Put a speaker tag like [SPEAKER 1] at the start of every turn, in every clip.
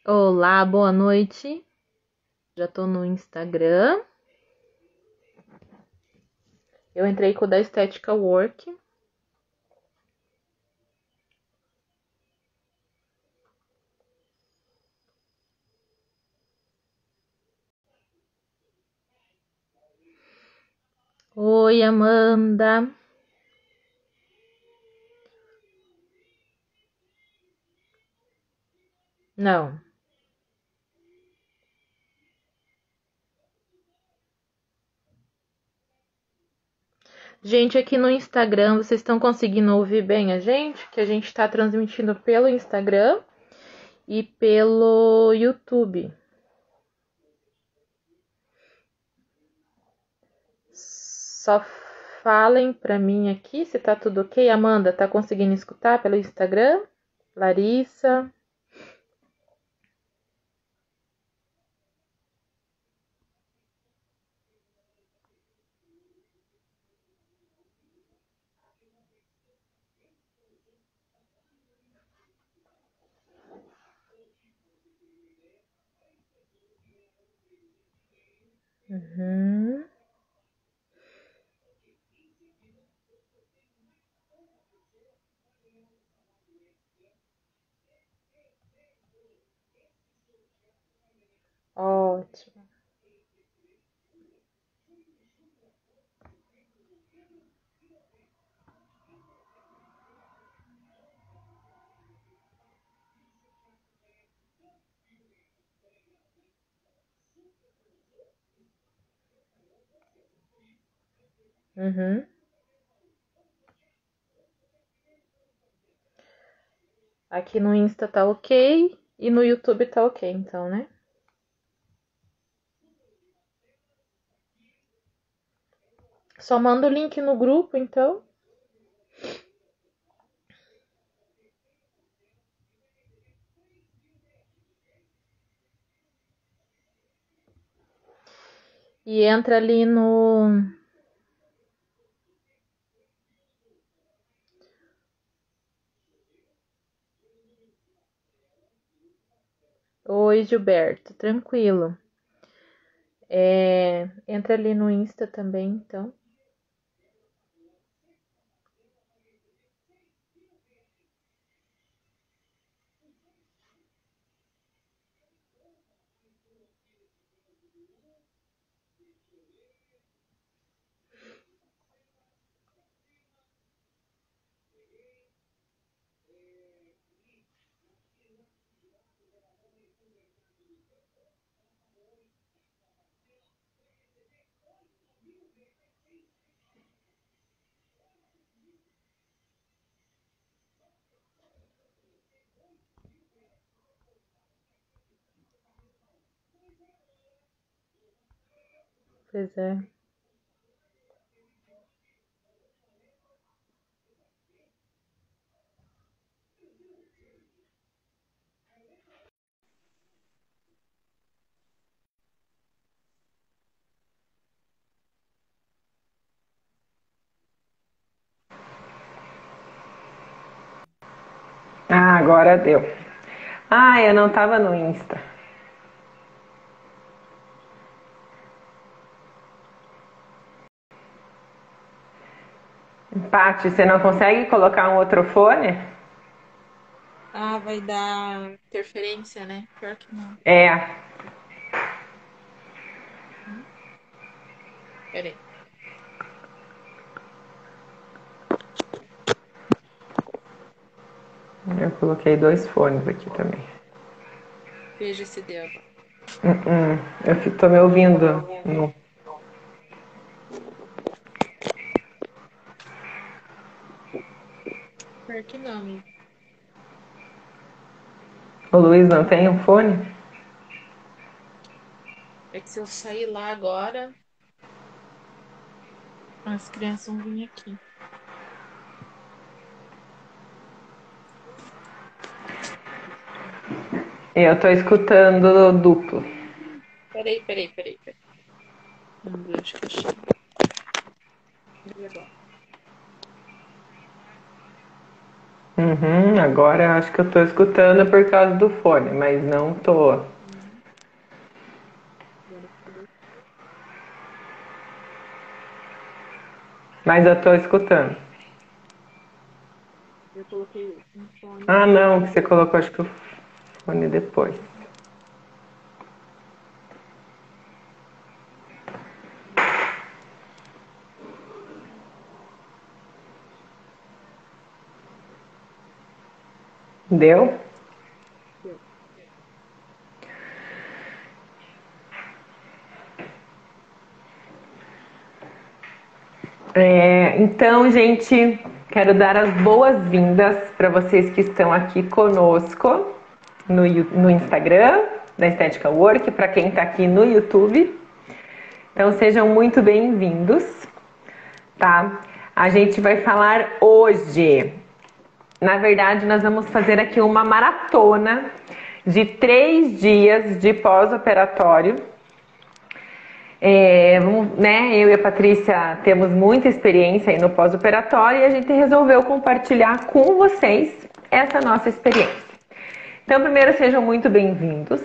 [SPEAKER 1] Olá, boa noite. Já tô no Instagram. Eu entrei com o da Estética Work. Oi, Amanda. Não. Gente, aqui no Instagram, vocês estão conseguindo ouvir bem a gente? Que a gente está transmitindo pelo Instagram e pelo YouTube. Só falem pra mim aqui se tá tudo ok. Amanda, tá conseguindo escutar pelo Instagram? Larissa? Uhum. Ótimo. Uhum. Aqui no Insta tá ok e no YouTube tá ok, então, né? Só manda o link no grupo, então. E entra ali no. Oi, Gilberto, tranquilo. Entra ali no Insta também, então. Pois é.
[SPEAKER 2] Ah, agora deu. Ah, eu não tava no Insta. Paty, você não consegue colocar um outro fone?
[SPEAKER 1] Ah, vai dar interferência, né? Pior que não.
[SPEAKER 2] É,
[SPEAKER 1] Peraí.
[SPEAKER 2] eu coloquei dois fones aqui também.
[SPEAKER 1] Veja se deu agora.
[SPEAKER 2] Tô me ouvindo.
[SPEAKER 1] Pior que não, amigo.
[SPEAKER 2] O Luiz não tem um fone?
[SPEAKER 1] É que se eu sair lá agora, as crianças vão vir aqui.
[SPEAKER 2] Eu tô escutando duplo.
[SPEAKER 1] Peraí. Vamos ver, acho que achei. E agora?
[SPEAKER 2] Agora acho que eu tô escutando por causa do fone, mas não tô. Mas eu tô escutando.
[SPEAKER 1] Eu coloquei um fone.
[SPEAKER 2] Ah, não, que você colocou acho que o fone depois. Deu?
[SPEAKER 1] Deu.
[SPEAKER 2] Então, gente, quero dar as boas-vindas para vocês que estão aqui conosco no Instagram da Estética Work, para quem está aqui no YouTube. Então, sejam muito bem-vindos, tá? A gente vai falar hoje. Na verdade, nós vamos fazer aqui uma maratona de 3 dias de pós-operatório. Eu e a Patrícia temos muita experiência aí no pós-operatório e a gente resolveu compartilhar com vocês essa nossa experiência. Então, primeiro, sejam muito bem-vindos.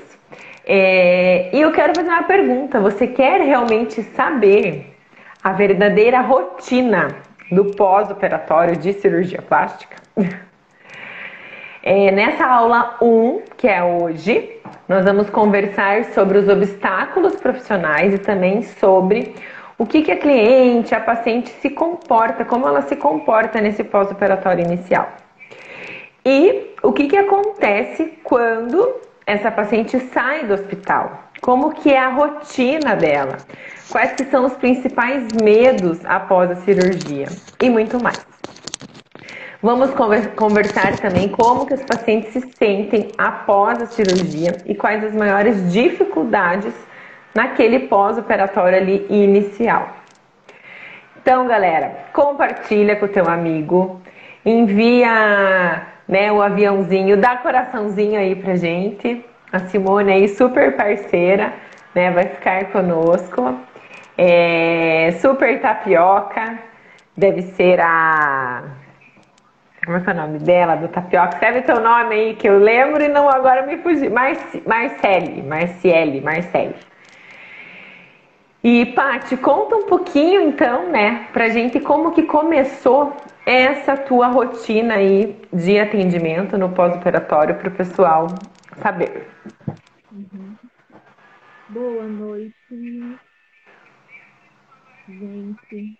[SPEAKER 2] E eu quero fazer uma pergunta: você quer realmente saber a verdadeira rotina do pós-operatório de cirurgia plástica? Nessa aula 1, que é hoje, nós vamos conversar sobre os obstáculos profissionais e também sobre o que a cliente, a paciente se comporta, como ela se comporta nesse pós-operatório inicial. E o que acontece quando essa paciente sai do hospital? Como que é a rotina dela? Quais que são os principais medos após a cirurgia? E muito mais. Vamos conversar também como que os pacientes se sentem após a cirurgia e quais as maiores dificuldades naquele pós-operatório ali inicial. Então, galera, compartilha com o teu amigo, envia, né, o aviãozinho, dá coraçãozinho aí pra gente. A Simone aí, super parceira, né, vai ficar conosco. Super Tapioca, deve ser a... Como é que é o nome dela, do Tapioca? Escreve teu nome aí que eu lembro e não agora me fugi. Marcele. E, Paty, conta um pouquinho então, né, pra gente como que começou essa tua rotina aí de atendimento no pós-operatório pro pessoal saber.
[SPEAKER 1] Boa noite, gente.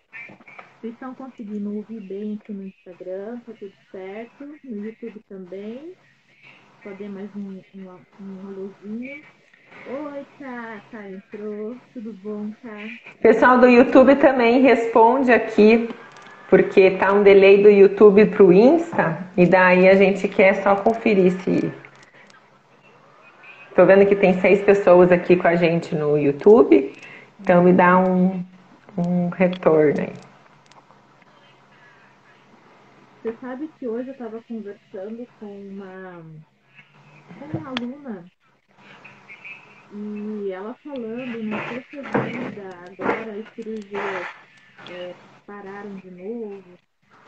[SPEAKER 1] Vocês estão conseguindo ouvir bem aqui no Instagram? Tá tudo certo? No YouTube também? Só dê mais um alôzinho. Oi, Tá entrou. Tudo bom, Tá?
[SPEAKER 2] Pessoal do YouTube também responde aqui, porque tá um delay do YouTube pro Insta, e daí a gente quer só conferir se... Tô vendo que tem 6 pessoas aqui com a gente no YouTube, então me dá um retorno aí.
[SPEAKER 1] Você sabe que hoje eu estava conversando com uma aluna e ela falando, né, poxa vida, agora as cirurgias pararam de novo.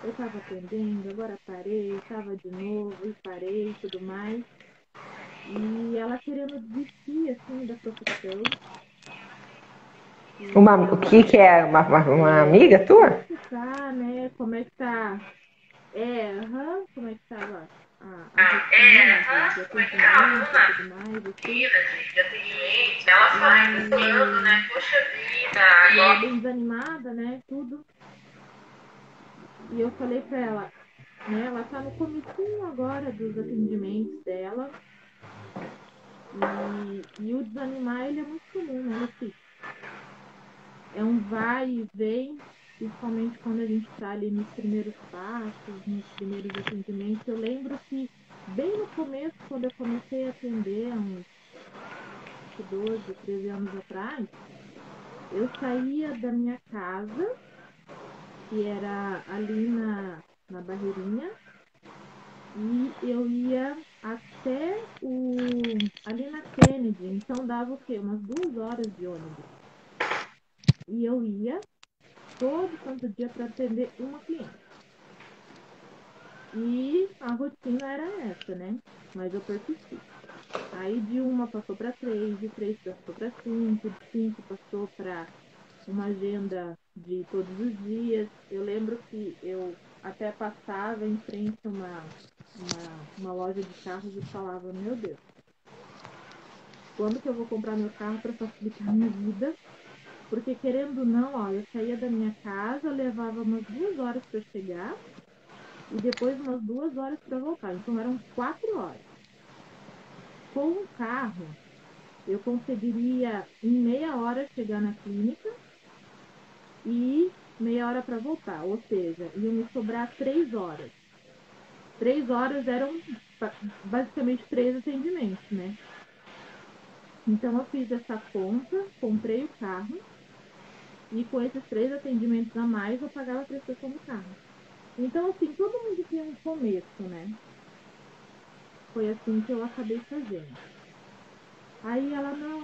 [SPEAKER 1] Eu estava atendendo, agora parei, estava de novo e parei e tudo mais. E ela querendo desistir, assim, da profissão.
[SPEAKER 2] O que é? Uma amiga
[SPEAKER 1] Como
[SPEAKER 2] tua?
[SPEAKER 1] é que tá, né? Como é que tá? Como é que tava a rotina de atendimento e tudo mais, assim.
[SPEAKER 2] Ela falando, né? Poxa vida,
[SPEAKER 1] E ela bem desanimada, né? Tudo. E eu falei pra ela, né? Ela tá no comecinho agora dos atendimentos dela. E o desanimar, ele é muito comum, né, Letícia? É um vai e vem, principalmente quando a gente está ali nos primeiros passos, nos primeiros atendimentos. Eu lembro que, bem no começo, quando eu comecei a atender, há uns 12, 13 anos atrás, eu saía da minha casa, que era ali na Barreirinha, e eu ia até ali na Kennedy, então dava o quê? Umas 2 horas de ônibus. E eu ia todo santo dia para atender uma cliente. E a rotina era essa, né? Mas eu persisti. Aí de uma passou para três, de três passou para cinco, de cinco passou para uma agenda de todos os dias. Eu lembro que eu até passava em frente a uma loja de carros e falava, meu Deus, quando que eu vou comprar meu carro para facilitar a minha vida? Porque querendo ou não, ó, eu saía da minha casa, levava umas 2 horas para chegar e depois umas 2 horas para voltar. Então eram 4 horas. Com um carro, eu conseguiria em meia hora chegar na clínica e meia hora para voltar. Ou seja, iam me sobrar 3 horas. 3 horas eram basicamente três atendimentos, né? Então eu fiz essa conta, comprei o carro e com esses três atendimentos a mais eu pagava a prestação do carro. Então, assim, todo mundo tem um começo, né? Foi assim que eu acabei fazendo. Aí ela, não,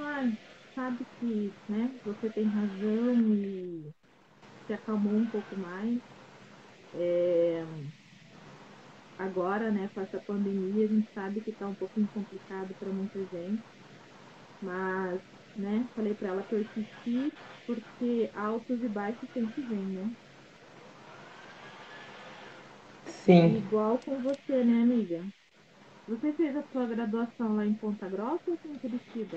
[SPEAKER 1] sabe que, né, você tem razão e se acalmou um pouco mais. É, agora, né, com essa pandemia, a gente sabe que tá um pouquinho complicado para muita gente, mas, né, falei para ela persistir, porque altos e baixos sempre vem, né?
[SPEAKER 2] Sim.
[SPEAKER 1] E igual com você, né, amiga? Você fez a sua graduação lá em Ponta Grossa ou aqui em Curitiba?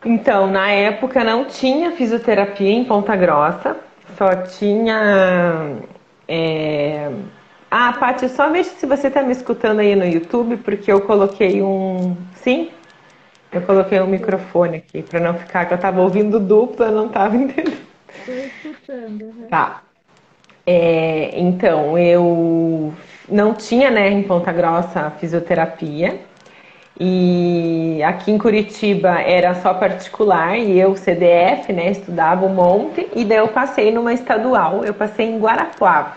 [SPEAKER 2] Então, na época não tinha fisioterapia em Ponta Grossa, só tinha. É... Ah, Paty, só veja se você está me escutando aí no YouTube, porque eu coloquei um. Sim? Eu coloquei um
[SPEAKER 1] Tô,
[SPEAKER 2] microfone aqui, para não ficar, que eu estava ouvindo duplo, eu não estava entendendo.
[SPEAKER 1] tô escutando, uhum.
[SPEAKER 2] Tá. Então, eu não tinha, né, em Ponta Grossa fisioterapia. E aqui em Curitiba era só particular e eu, CDF, né, estudava um monte. E daí eu passei numa estadual, eu passei em Guarapuava.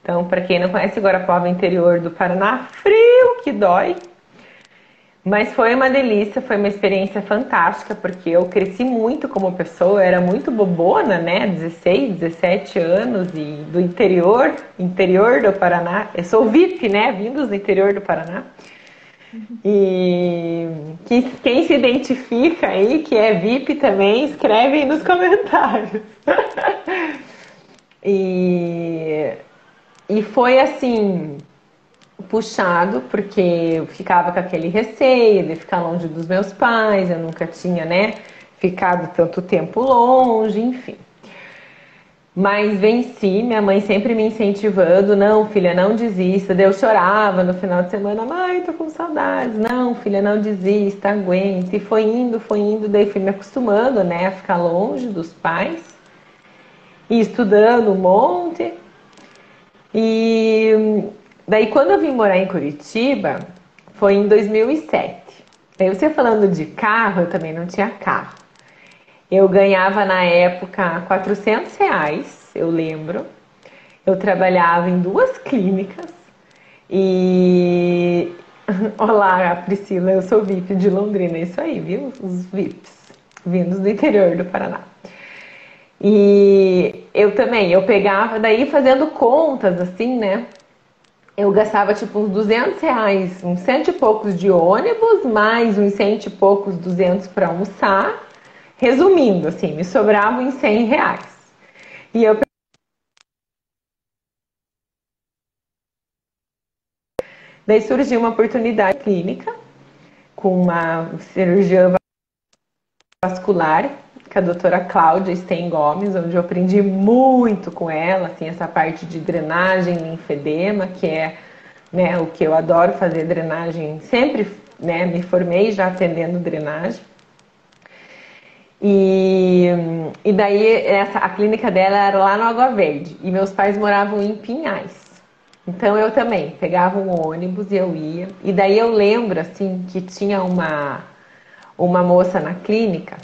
[SPEAKER 2] Então, para quem não conhece, Guarapuava é interior do Paraná, frio que dói. Mas foi uma delícia, foi uma experiência fantástica, porque eu cresci muito como pessoa, eu era muito bobona, né? 16, 17 anos e do interior, interior do Paraná. Eu sou VIP, né? Vindos do interior do Paraná. E quem se identifica aí, que é VIP também, escreve aí nos comentários. E, e foi assim, puxado, porque eu ficava com aquele receio de ficar longe dos meus pais, eu nunca tinha, né, ficado tanto tempo longe, enfim. Mas venci, minha mãe sempre me incentivando, não, filha, não desista. Daí eu chorava no final de semana, mãe, tô com saudades. Não, filha, não desista, aguenta. E foi indo, daí fui me acostumando, né, a ficar longe dos pais e estudando um monte. E daí quando eu vim morar em Curitiba, foi em 2007. Aí você falando de carro, eu também não tinha carro. Eu ganhava na época R$ 400, eu lembro. Eu trabalhava em duas clínicas e. Olá, Priscila, eu sou VIP de Londrina, é isso aí, viu? Os VIPs, vindos do interior do Paraná. E eu também, eu pegava, daí fazendo contas assim, né? Eu gastava tipo uns R$ 200, uns cento e poucos de ônibus, mais uns cento e poucos, 200 para almoçar. Resumindo, assim, me sobravam em R$ 100. E eu daí surgiu uma oportunidade clínica com uma cirurgiã vascular, com a doutora Cláudia Sten Gomes, onde eu aprendi muito com ela, assim, essa parte de drenagem, linfedema, que é, né, o que eu adoro fazer, drenagem, sempre, né, me formei já atendendo drenagem. E, e daí a clínica dela era lá no Água Verde e meus pais moravam em Pinhais. Então eu também pegava um ônibus e eu ia. E daí eu lembro assim que tinha uma moça na clínica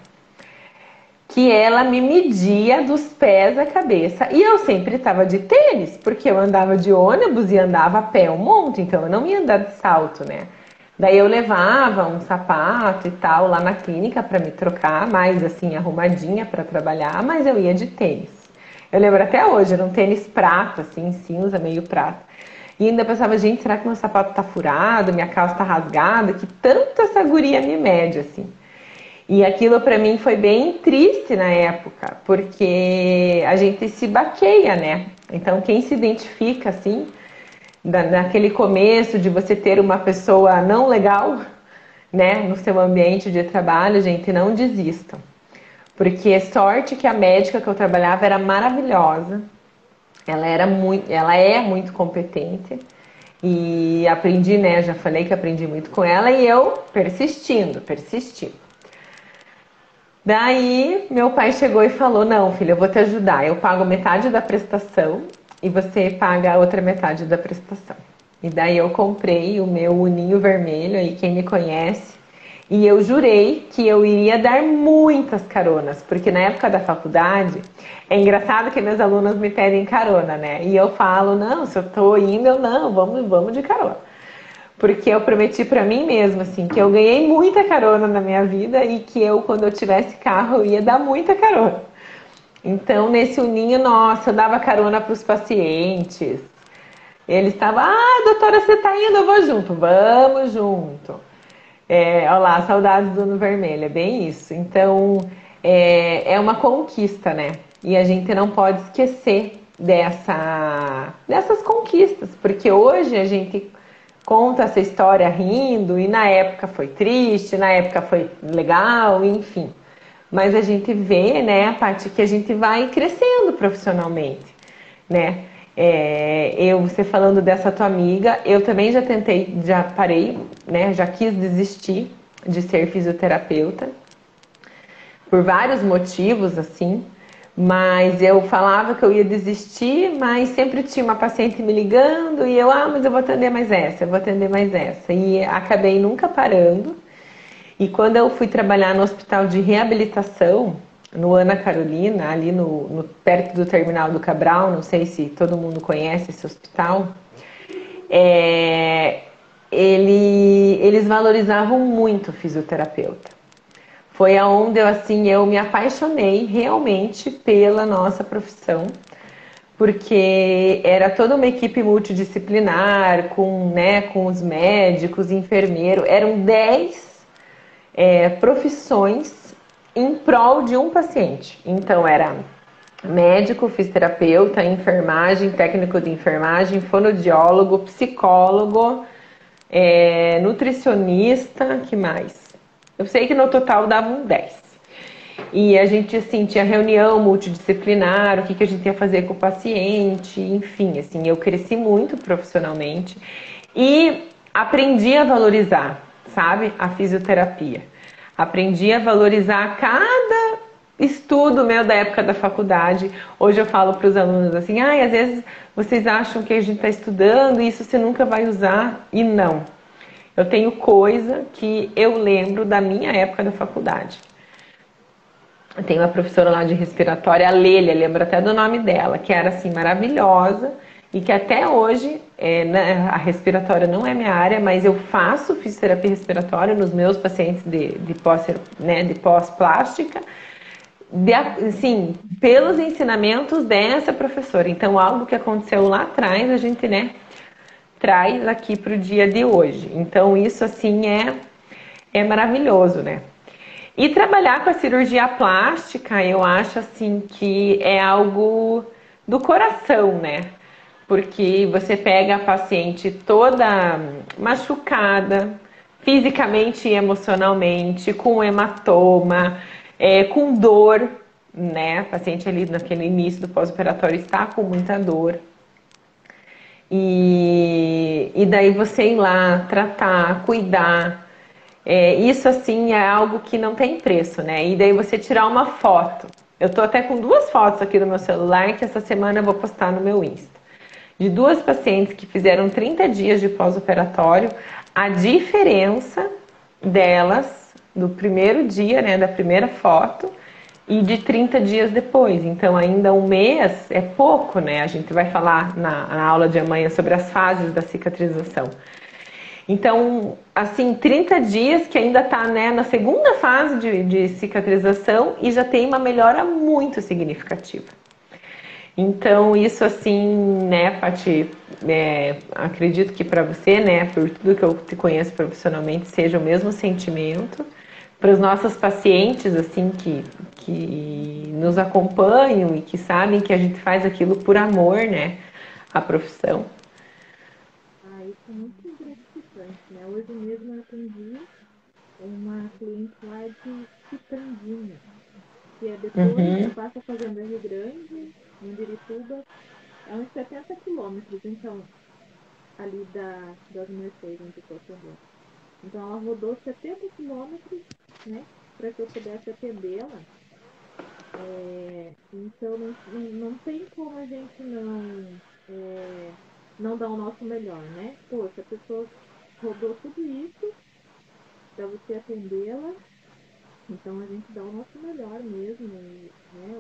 [SPEAKER 2] que ela me media dos pés à cabeça. E eu sempre estava de tênis, porque eu andava de ônibus e andava a pé um monte, então eu não ia andar de salto, né? Daí eu levava um sapato e tal lá na clínica para me trocar, mais assim arrumadinha para trabalhar, mas eu ia de tênis. Eu lembro até hoje, era um tênis prata, assim, cinza, meio prata. E ainda pensava, gente, será que meu sapato tá furado, minha calça tá rasgada? Que tanto essa guria me mede, assim. E aquilo pra mim foi bem triste na época, porque a gente se baqueia, né? Então quem se identifica, assim, naquele começo de você ter uma pessoa não legal, né, no seu ambiente de trabalho, gente, não desistam. Porque sorte que a médica que eu trabalhava era maravilhosa. Ela é muito competente e aprendi, né? Já falei que aprendi muito com ela e eu persistindo. Daí meu pai chegou e falou: Não, filha, eu vou te ajudar. Eu pago metade da prestação e você paga a outra metade da prestação. E daí eu comprei o meu uninho vermelho, aí quem me conhece, e eu jurei que eu iria dar muitas caronas, porque na época da faculdade é engraçado que meus alunos me pedem carona, né? E eu falo: Não, se eu tô indo, eu não, vamos de carona. Porque eu prometi pra mim mesma, assim, que eu ganhei muita carona na minha vida e que eu, quando eu tivesse carro, eu ia dar muita carona. Então, nesse uninho, nossa, eu dava carona pros pacientes. Eles estavam, doutora, você tá indo, eu vou junto. Vamos junto. Olha lá, saudades do Uno Vermelho, é bem isso. Então, é uma conquista, né? E a gente não pode esquecer dessas conquistas, porque hoje a gente conta essa história rindo, e na época foi triste, na época foi legal, enfim. Mas a gente vê, né, a parte que a gente vai crescendo profissionalmente, né? Você falando dessa tua amiga, eu também já tentei, já parei, né? Já quis desistir de ser fisioterapeuta por vários motivos, assim. Mas eu falava que eu ia desistir, mas sempre tinha uma paciente me ligando e mas eu vou atender mais essa, eu vou atender mais essa. E acabei nunca parando. E quando eu fui trabalhar no hospital de reabilitação, no Ana Carolina, ali perto do terminal do Cabral, não sei se todo mundo conhece esse hospital, eles valorizavam muito o fisioterapeuta. Foi aonde eu me apaixonei realmente pela nossa profissão, porque era toda uma equipe multidisciplinar, com os médicos, enfermeiro, eram 10 profissões em prol de um paciente. Então era médico, fisioterapeuta, enfermagem, técnico de enfermagem, fonoaudiólogo, psicólogo, nutricionista, que mais? Eu sei que no total davam 10. E a gente, assim, tinha reunião multidisciplinar, o que a gente ia fazer com o paciente, enfim, assim, eu cresci muito profissionalmente e aprendi a valorizar, sabe, a fisioterapia. Aprendi a valorizar cada estudo meu da época da faculdade. Hoje eu falo para os alunos assim, às vezes vocês acham que a gente está estudando e isso você nunca vai usar, e não. Eu tenho coisa que eu lembro da minha época da faculdade. Eu tenho uma professora lá de respiratória, a Lélia, lembro até do nome dela, que era assim maravilhosa e que até hoje, a respiratória não é minha área, mas eu faço fisioterapia respiratória nos meus pacientes de pós-plástica, assim, pelos ensinamentos dessa professora. Então, algo que aconteceu lá atrás, a gente, traz aqui para o dia de hoje. Então, isso, assim, é maravilhoso, né? E trabalhar com a cirurgia plástica, eu acho, assim, que é algo do coração, né? Porque você pega a paciente toda machucada, fisicamente e emocionalmente, com hematoma, com dor, né? A paciente ali naquele início do pós-operatório está com muita dor. E daí você ir lá, tratar, cuidar. Isso, assim, é algo que não tem preço, né? E daí você tirar uma foto. Eu tô até com 2 fotos aqui no meu celular que essa semana eu vou postar no meu Insta. De 2 pacientes que fizeram 30 dias de pós-operatório, a diferença delas do primeiro dia, né, da primeira foto, e de 30 dias depois. Então, ainda um mês é pouco, né? A gente vai falar na aula de amanhã sobre as fases da cicatrização. Então, assim, 30 dias que ainda está, né, na segunda fase de cicatrização e já tem uma melhora muito significativa. Então, isso assim, né, Paty, acredito que para você, né, por tudo que eu te conheço profissionalmente, seja o mesmo sentimento. Para os nossos pacientes, assim, que nos acompanham e que sabem que a gente faz aquilo por amor, né, à profissão.
[SPEAKER 1] Ah, isso é muito gratificante, né? Hoje mesmo eu atendi uma cliente lá de Quitandinha, que é depois que
[SPEAKER 2] Uhum,
[SPEAKER 1] passa fazendo Rio Grande, Mandirituba, é uns 70 quilômetros, então, ali das Mercês, onde eu estou atendendo. Então, ela rodou 70 quilômetros, né, para que eu pudesse atendê-la. Então, não tem como a gente não dar o nosso melhor, né? Poxa, a pessoa rodou tudo isso para você atendê-la, então a gente dá o nosso melhor mesmo, né?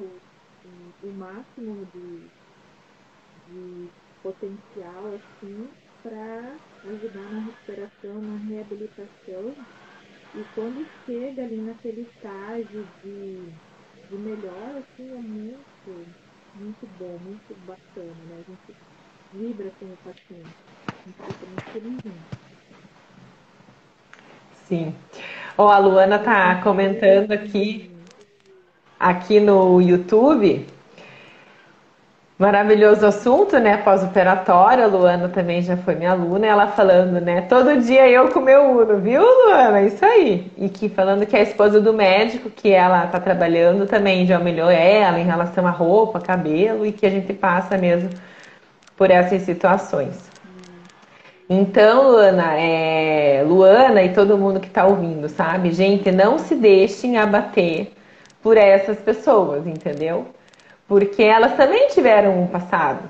[SPEAKER 1] O máximo de potencial, assim, para ajudar na recuperação, na reabilitação. E quando chega ali naquele estágio de melhor, assim, é muito, muito bom, muito bacana, né? A gente vibra com o paciente, a gente fica muito felizinho.
[SPEAKER 2] sim. Ó, a Luana
[SPEAKER 1] E a
[SPEAKER 2] tá
[SPEAKER 1] gente vê
[SPEAKER 2] comentando aqui no YouTube. Maravilhoso assunto, né? Pós-operatório, a Luana também já foi minha aluna, ela falando, né? Todo dia eu com meu Uno, viu, Luana? Isso aí. E que falando que a esposa do médico, que ela tá trabalhando, também já humilhou ela em relação à roupa, cabelo, e que a gente passa mesmo por essas situações. Então, Luana e todo mundo que tá ouvindo, sabe? Gente, não se deixem abater por essas pessoas, entendeu? Porque elas também tiveram um passado,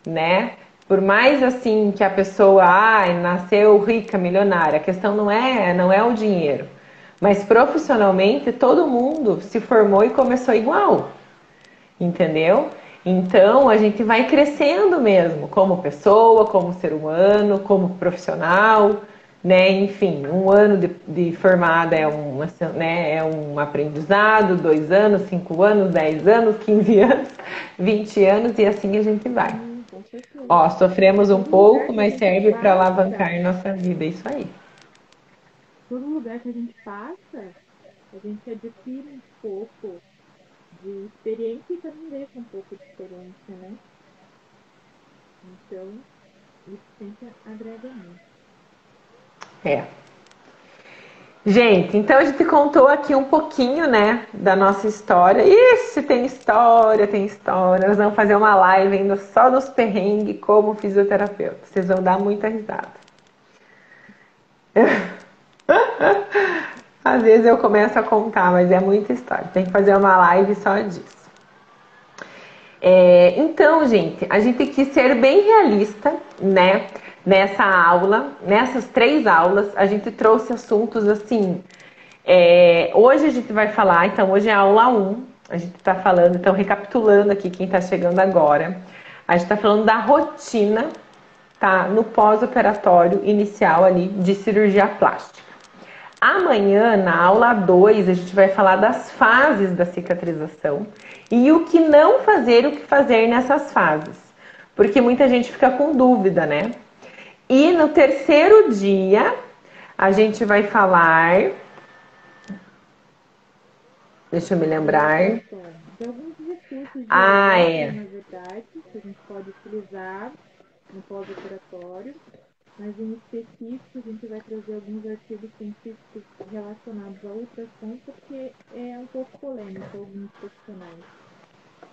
[SPEAKER 2] né? Por mais assim que a pessoa nasceu rica, milionária, a questão não é o dinheiro. Mas profissionalmente todo mundo se formou e começou igual, entendeu? Então a gente vai crescendo mesmo, como pessoa, como ser humano, como profissional, né? Enfim, um ano de formada é um aprendizado, 2 anos, 5 anos, 10 anos, 15 anos, 20 anos e assim a gente vai.
[SPEAKER 1] Sim, com certeza.
[SPEAKER 2] Ó,
[SPEAKER 1] E
[SPEAKER 2] sofremos um
[SPEAKER 1] todo lugar
[SPEAKER 2] pouco,
[SPEAKER 1] que a
[SPEAKER 2] mas
[SPEAKER 1] gente
[SPEAKER 2] serve para
[SPEAKER 1] passa,
[SPEAKER 2] alavancar nossa vida, é isso aí.
[SPEAKER 1] todo lugar que a gente passa, a gente adquire um pouco de experiência e também deixa um pouco de experiência, né? Então, isso sempre agrega muito.
[SPEAKER 2] É. Gente, então a gente contou aqui um pouquinho, né, da nossa história. Ixi, tem história, tem história. Nós vamos fazer uma live ainda só dos perrengues como fisioterapeuta. Vocês vão dar muita risada. Às vezes eu começo a contar, mas é muita história. Tem que fazer uma live só disso. Então, gente, a gente quis ser bem realista, né? Nessa aula, nessas 3 aulas, a gente trouxe assuntos assim. Hoje a gente vai falar, então, hoje é a aula 1. A gente está falando, então, recapitulando aqui quem está chegando agora. A gente está falando da rotina, tá? No pós-operatório inicial ali de cirurgia plástica. Amanhã, na aula 2, a gente vai falar das fases da cicatrização e o que não fazer, o que fazer nessas fases. Porque muita gente fica com dúvida, né? E no terceiro dia, a gente vai falar. Deixa eu me lembrar.
[SPEAKER 1] De alguns recursos de
[SPEAKER 2] Ah,
[SPEAKER 1] óbvio,
[SPEAKER 2] é.
[SPEAKER 1] na verdade, que a gente pode utilizar no pós-operatório, mas em específico a gente vai trazer alguns artigos científicos relacionados à ultrassom, porque é um pouco polêmico, alguns profissionais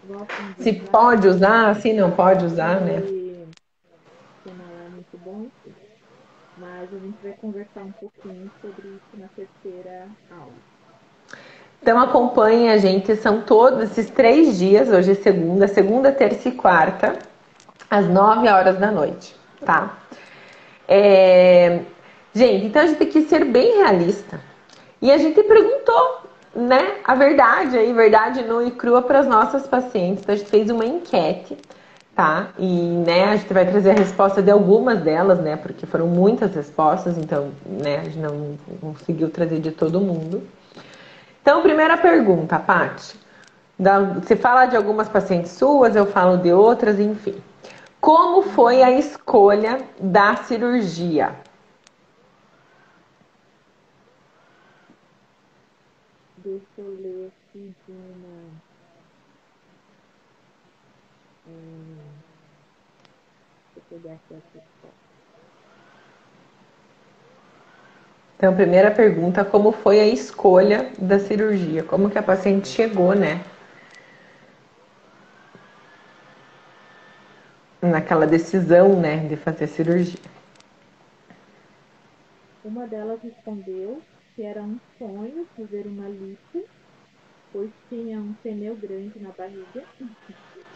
[SPEAKER 1] gostam de
[SPEAKER 2] Se
[SPEAKER 1] usar,
[SPEAKER 2] pode usar, se não pode usar, né?
[SPEAKER 1] que não é muito bom, enfim. Mas a gente vai conversar um pouquinho sobre isso na terceira aula.
[SPEAKER 2] Então acompanhem a gente, são todos esses 3 dias, hoje é segunda, terça e quarta, às 9 horas da noite, tá? Gente, então a gente tem que ser bem realista. E a gente perguntou, né, a verdade aí, verdade nua e crua para as nossas pacientes. Então a gente fez uma enquete, tá? E, né, a gente vai trazer a resposta de algumas delas, né, porque foram muitas respostas, então, né, a gente não conseguiu trazer de todo mundo. Então, primeira pergunta, Paty. Você fala de algumas pacientes suas, eu falo de outras, enfim. Como foi a escolha da cirurgia?
[SPEAKER 1] Deixa eu ler aqui de uma. Deixa eu pegar aqui a resposta.
[SPEAKER 2] Então, primeira pergunta, como foi a escolha da cirurgia? Como que a paciente chegou, né? Naquela decisão, né, de fazer cirurgia.
[SPEAKER 1] Uma delas respondeu que era um sonho fazer uma lipo, pois tinha um pneu grande na barriga e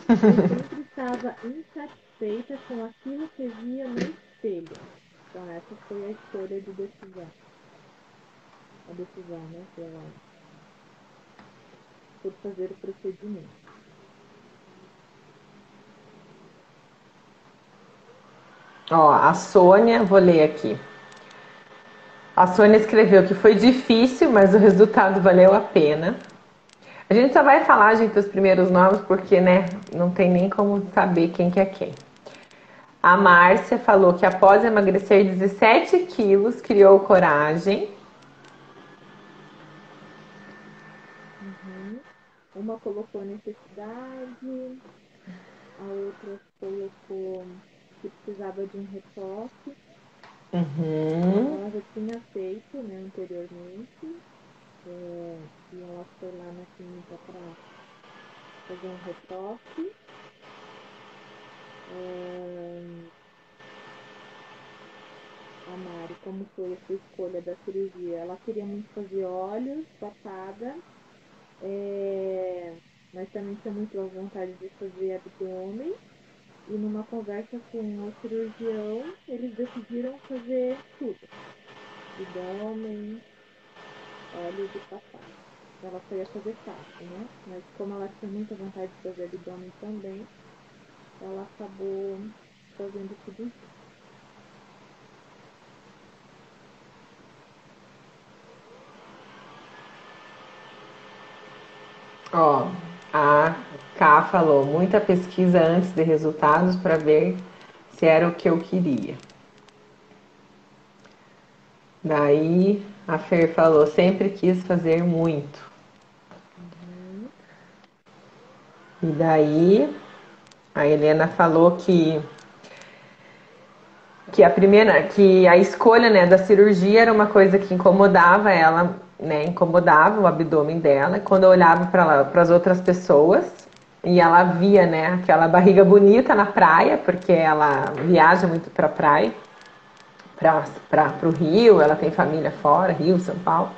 [SPEAKER 1] sempre estava insatisfeita com aquilo que via no espelho. Então, essa foi a escolha de decisão. A decisão, né, por fazer o procedimento.
[SPEAKER 2] Ó, a Sônia, vou ler aqui. A Sônia escreveu que foi difícil, mas o resultado valeu a pena. A gente só vai falar, gente, os primeiros nomes, porque, né, não tem nem como saber quem que é quem. A Márcia falou que após emagrecer 17 quilos, criou coragem.
[SPEAKER 1] Uma colocou necessidade, a outra colocou que precisava de um retoque. Ela já tinha feito, né, anteriormente, e ela foi lá na clínica para fazer um retoque. A Mari, como foi a sua escolha da cirurgia? Ela queria muito fazer olhos, papada, mas também tinha muito a vontade de fazer abdômen. E numa conversa com o cirurgião, eles decidiram fazer tudo: abdômen, olhos e papada. Ela só ia fazer parte, né? Mas como ela tinha muita vontade de fazer abdômen também, ela acabou fazendo tudo junto.
[SPEAKER 2] Ó, a K falou, muita pesquisa antes de resultados para ver se era o que eu queria. Daí a Fer falou, sempre quis fazer muito. E daí a Helena falou que a escolha, né, da cirurgia era uma coisa que incomodava ela, né, incomodava o abdômen dela. E quando eu olhava para as outras pessoas e ela via, né, aquela barriga bonita na praia, porque ela viaja muito para praia, para o Rio, ela tem família fora, Rio, São Paulo.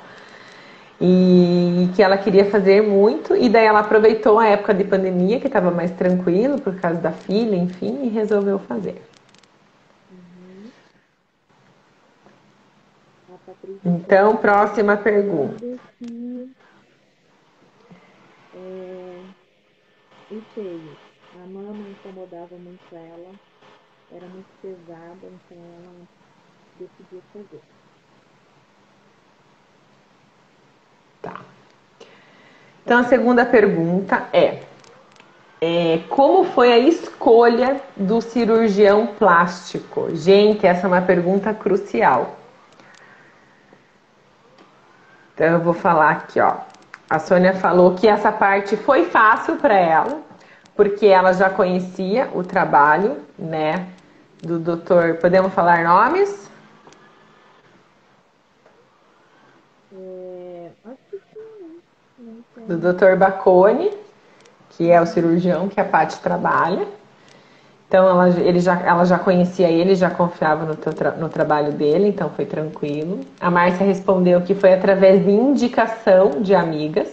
[SPEAKER 2] E que ela queria fazer muito, e daí ela aproveitou a época de pandemia, que estava mais tranquilo por causa da filha, enfim, e resolveu fazer.
[SPEAKER 1] A Patrícia
[SPEAKER 2] Então,
[SPEAKER 1] falou
[SPEAKER 2] próxima pergunta.
[SPEAKER 1] que o seio, a mama incomodava muito ela, era muito pesada, então ela decidiu fazer.
[SPEAKER 2] Tá. Então, a segunda pergunta como foi a escolha do cirurgião plástico? Gente, essa é uma pergunta crucial. Então, eu vou falar aqui, ó. A Sônia falou que essa parte foi fácil para ela, porque ela já conhecia o trabalho, né, do doutor. Podemos falar nomes?
[SPEAKER 1] Acho que sim, não
[SPEAKER 2] Do
[SPEAKER 1] tem.
[SPEAKER 2] doutor Bacone, que é o cirurgião que a Paty trabalha. Então ela já conhecia ele, já confiava no trabalho dele, então foi tranquilo. A Márcia respondeu que foi através de indicação de amigas.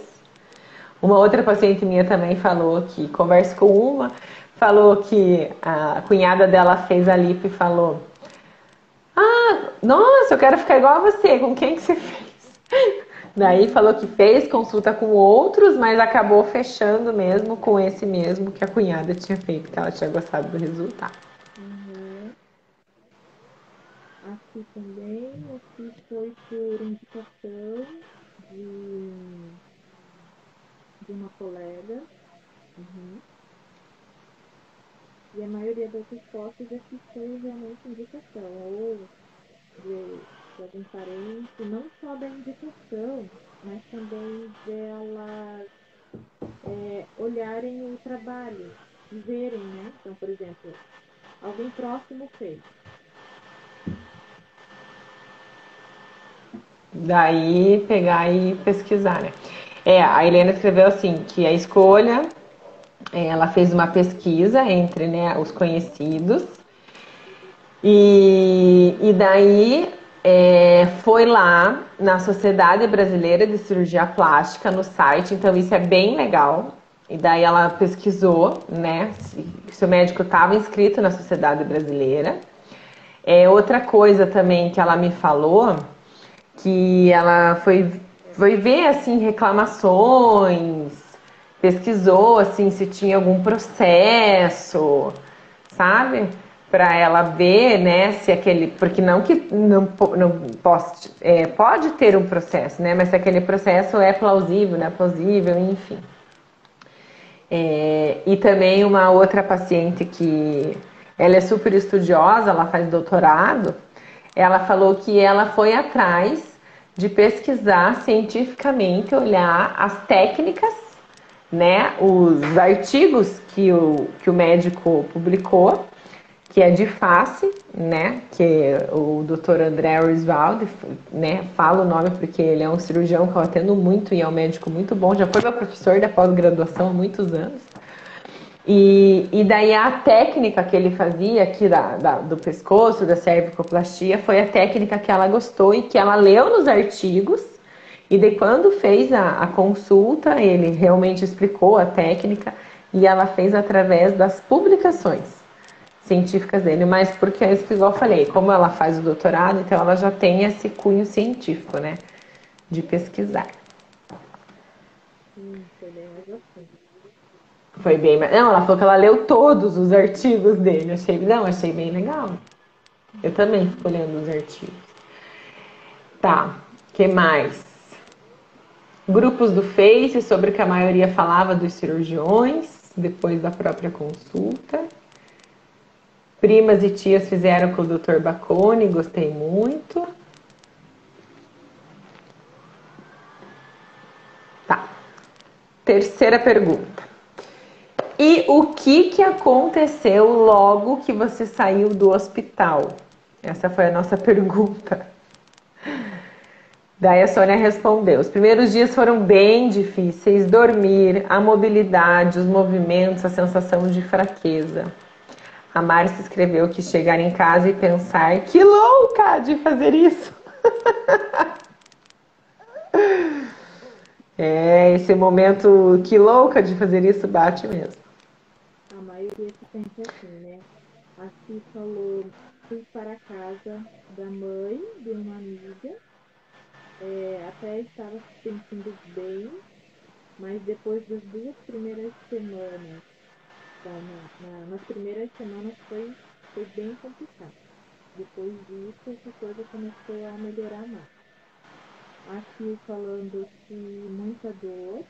[SPEAKER 2] Uma outra paciente minha também falou que, conversa com uma, falou que a cunhada dela fez a lipo e falou: Ah, nossa, eu quero ficar igual a você, com quem que você fez? Daí falou que fez consulta com outros, mas acabou fechando mesmo com esse mesmo que a cunhada tinha feito, que ela tinha gostado do resultado.
[SPEAKER 1] Aqui também, aqui foi por indicação de de uma colega. Uhum. E a maioria das respostas é que foi realmente indicação, ou de algum parente, não só da indicação, mas também delas olharem o trabalho e verem, né? Então, por exemplo, alguém próximo fez.
[SPEAKER 2] Daí pegar e pesquisar, né? A Helena escreveu assim, que a escolha, ela fez uma pesquisa entre, né, os conhecidos e daí foi lá na Sociedade Brasileira de Cirurgia Plástica, no site, então isso é bem legal. E daí ela pesquisou, né, se o médico estava inscrito na Sociedade Brasileira. Outra coisa também que ela me falou, que ela foi ver assim reclamações, pesquisou assim se tinha algum processo, sabe? Para ela ver, né, se aquele, porque não que não posso, pode ter um processo, né, mas se aquele processo é plausível, não é plausível, enfim. E também uma outra paciente que ela é super estudiosa, ela faz doutorado, ela falou que ela foi atrás de pesquisar cientificamente, olhar as técnicas, né, os artigos que o médico publicou, que é de face, né, que o Dr. André Risvaldi, né, fala o nome porque ele é um cirurgião que eu atendo muito e é um médico muito bom, já foi meu professor da pós-graduação há muitos anos. E daí a técnica que ele fazia aqui do pescoço, da cervicoplastia, foi a técnica que ela gostou e que ela leu nos artigos. E daí quando fez a consulta, ele realmente explicou a técnica e ela fez através das publicações científicas dele. Mas porque é isso que igual eu falei, como ela faz o doutorado, então ela já tem esse cunho científico, né? De pesquisar.
[SPEAKER 1] Foi bem mais assim.
[SPEAKER 2] Foi bem. Não, ela falou que ela leu todos os artigos dele. Achei bem legal. Eu também fico lendo os artigos. Tá, que mais? Grupos do Face sobre o que a maioria falava dos cirurgiões depois da própria consulta. Primas e tias fizeram com o Dr. Bacone, gostei muito. Tá. Terceira pergunta. E o que aconteceu logo que você saiu do hospital? Essa foi a nossa pergunta. Daí a Sônia respondeu: os primeiros dias foram bem difíceis, dormir, a mobilidade, os movimentos, a sensação de fraqueza. A Márcia escreveu que chegar em casa e pensar: que louca de fazer isso! Esse momento, que louca de fazer isso, bate mesmo.
[SPEAKER 1] A maioria se sente assim, né? Aqui falou, fui para a casa da mãe de uma amiga, até estava se sentindo bem, mas depois das 2 primeiras semanas, tá, nas primeiras semanas foi bem complicado. Depois disso, a coisa começou a melhorar mais. Aqui falando que muita dor,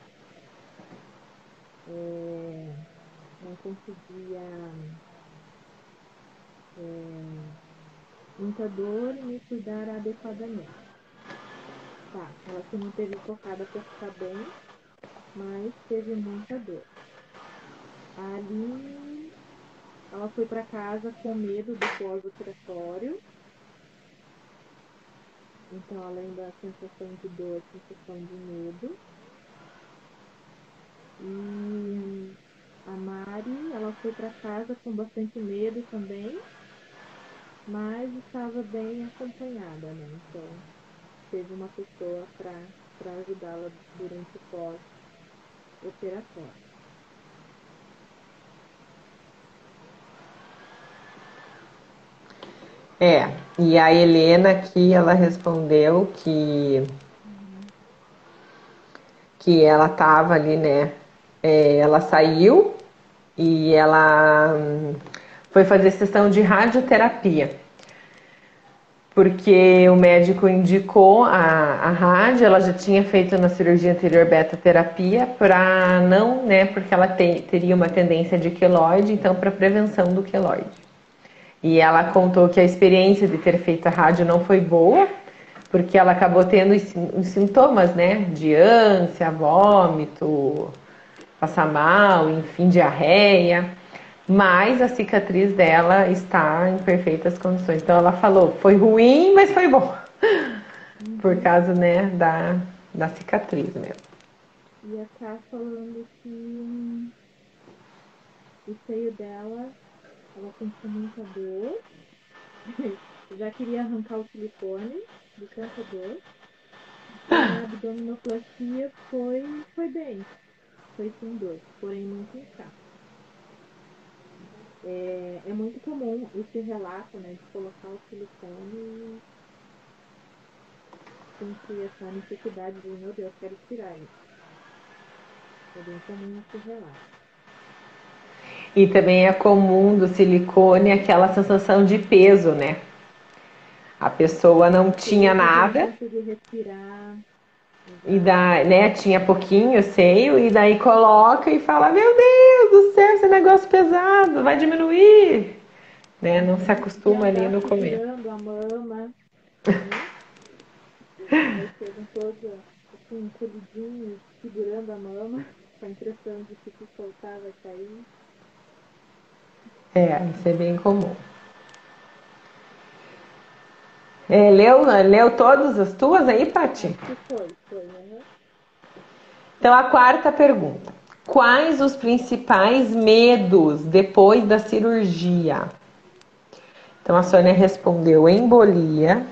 [SPEAKER 1] não conseguia, muita dor e me cuidar adequadamente. Tá, ela se manteve focada para ficar bem, mas teve muita dor. Ali, ela foi para casa com medo do pós-operatório. Então, além da sensação de dor, sensação de medo. E a Mari, ela foi para casa com bastante medo também, mas estava bem acompanhada, né? Então, teve uma pessoa para ajudá-la durante o pós-operatório.
[SPEAKER 2] E a Helena aqui, ela respondeu que ela tava ali, né? Ela saiu e ela foi fazer sessão de radioterapia. porque o médico indicou a rádio, ela já tinha feito na cirurgia anterior beta-terapia para não, né, porque ela teria uma tendência de queloide, então para prevenção do queloide. E ela contou que a experiência de ter feito a rádio não foi boa, porque ela acabou tendo os sintomas, né, de ânsia, vômito, passar mal, enfim, diarreia. Mas a cicatriz dela está em perfeitas condições. Então ela falou, foi ruim, mas foi bom. Por causa, né, da cicatriz mesmo.
[SPEAKER 1] E a Ká falando que o seio dela, ela sentiu muita dor. Já queria arrancar o silicone de tanta dor. E a abdominoplastia foi bem. Foi sem dor, porém muito inchado. É muito comum esse relato, né, de colocar o silicone e sentir essa necessidade de, meu Deus, quero tirar isso. É bem comum esse relato.
[SPEAKER 2] E também é comum do silicone aquela sensação de peso, né? A pessoa não tinha nada.
[SPEAKER 1] Não conseguir respirar.
[SPEAKER 2] E né, tinha pouquinho seio, e daí coloca e fala, meu Deus do céu, esse negócio pesado, vai diminuir. Né? Não se acostuma ali no começo.
[SPEAKER 1] Segurando a mama, né? Aí chegam todos assim, encolhidinhos, segurando a mama, com a impressão de que se soltar vai cair.
[SPEAKER 2] Isso é bem comum. Leu todas as tuas aí, Paty?
[SPEAKER 1] Foi, né?
[SPEAKER 2] Então, a quarta pergunta. Quais os principais medos depois da cirurgia? Então, a Sônia respondeu embolia.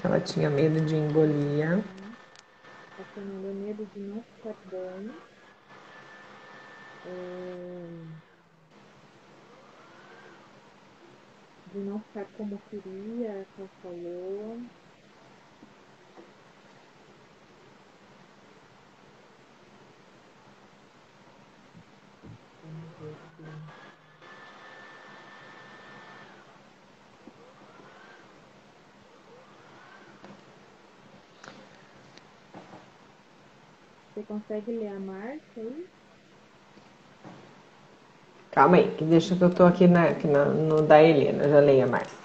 [SPEAKER 2] Ela tinha medo de embolia.
[SPEAKER 1] A Fernanda, medo de não ficar bom. De não ficar como queria, que ela falou. Vamos ver aqui. Você consegue ler a Márcia aí?
[SPEAKER 2] Calma aí, que deixa que eu tô aqui no da Helena, já leio a Márcia.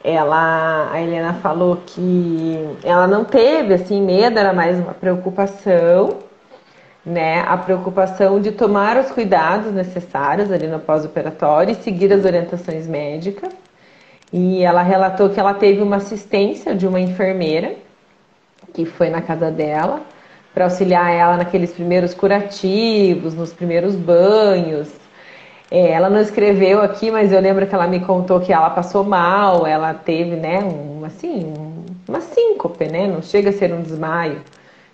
[SPEAKER 2] A Helena falou que ela não teve assim medo, era mais uma preocupação, né? A preocupação de tomar os cuidados necessários ali no pós-operatório e seguir as orientações médicas. E ela relatou que ela teve uma assistência de uma enfermeira que foi na casa dela para auxiliar ela naqueles primeiros curativos, nos primeiros banhos. Ela não escreveu aqui, mas eu lembro que ela me contou que ela passou mal, ela teve, né, uma síncope, né, não chega a ser um desmaio,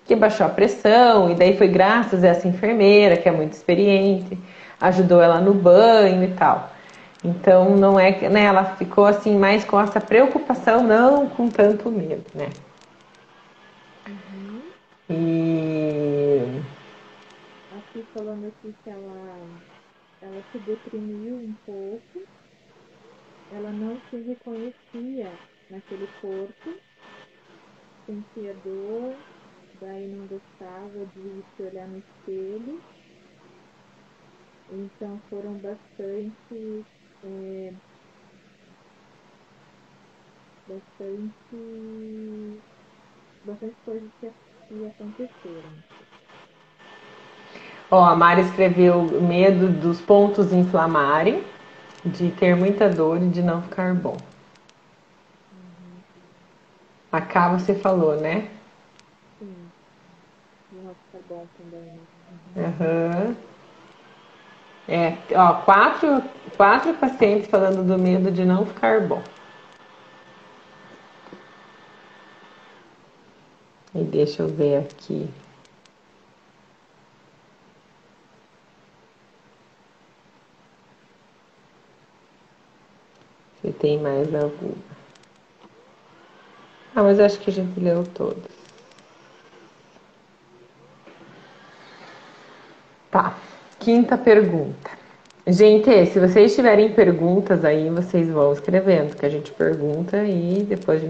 [SPEAKER 2] que baixou a pressão, e daí foi graças a essa enfermeira, que é muito experiente, ajudou ela no banho e tal. Então, não é que, né, ela ficou assim mais com essa preocupação, não com tanto medo, né. E
[SPEAKER 1] Aqui falando aqui que ela se deprimiu um pouco, ela não se reconhecia naquele corpo, sentia dor, daí não gostava de se olhar no espelho, então foram bastante coisas que aconteceram.
[SPEAKER 2] a Mari escreveu medo dos pontos inflamarem, de ter muita dor e de não ficar bom. A Cá você falou, né?
[SPEAKER 1] Sim, de não ficar bom também.
[SPEAKER 2] Uhum. Quatro pacientes falando do medo de não ficar bom. E deixa eu ver aqui. Se tem mais alguma. Mas eu acho que a gente leu todos. Tá. Quinta pergunta. Gente, se vocês tiverem perguntas aí, vocês vão escrevendo, que a gente pergunta e depois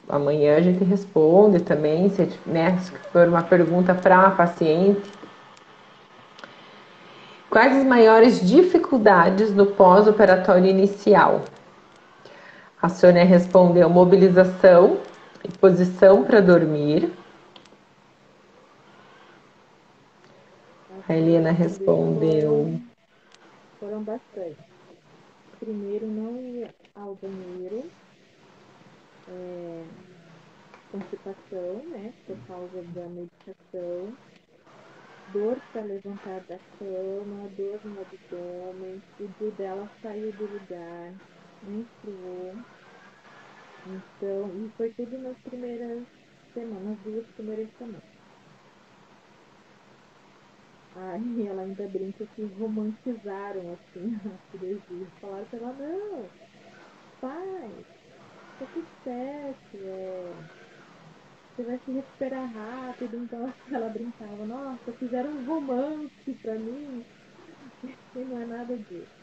[SPEAKER 2] amanhã a gente responde também, se, né, se for uma pergunta para a paciente. Quais as maiores dificuldades no pós-operatório inicial? A Sônia respondeu mobilização e posição para dormir. A Helena respondeu
[SPEAKER 1] foram bastante. Primeiro, não ir ao banheiro, constipação, né, por causa da medicação, dor para levantar da cama, dor no abdômen, o dia dela saiu do lugar, menstruou. Então, e foi tudo nas primeiras semanas, nas 2 primeiras semanas. Aí ela ainda brinca que romantizaram assim a cirurgia. Falaram pra ela, não, pai, tá tudo certo, você vai se recuperar rápido. Então ela brincava, nossa, fizeram um romance pra mim, e não é nada disso.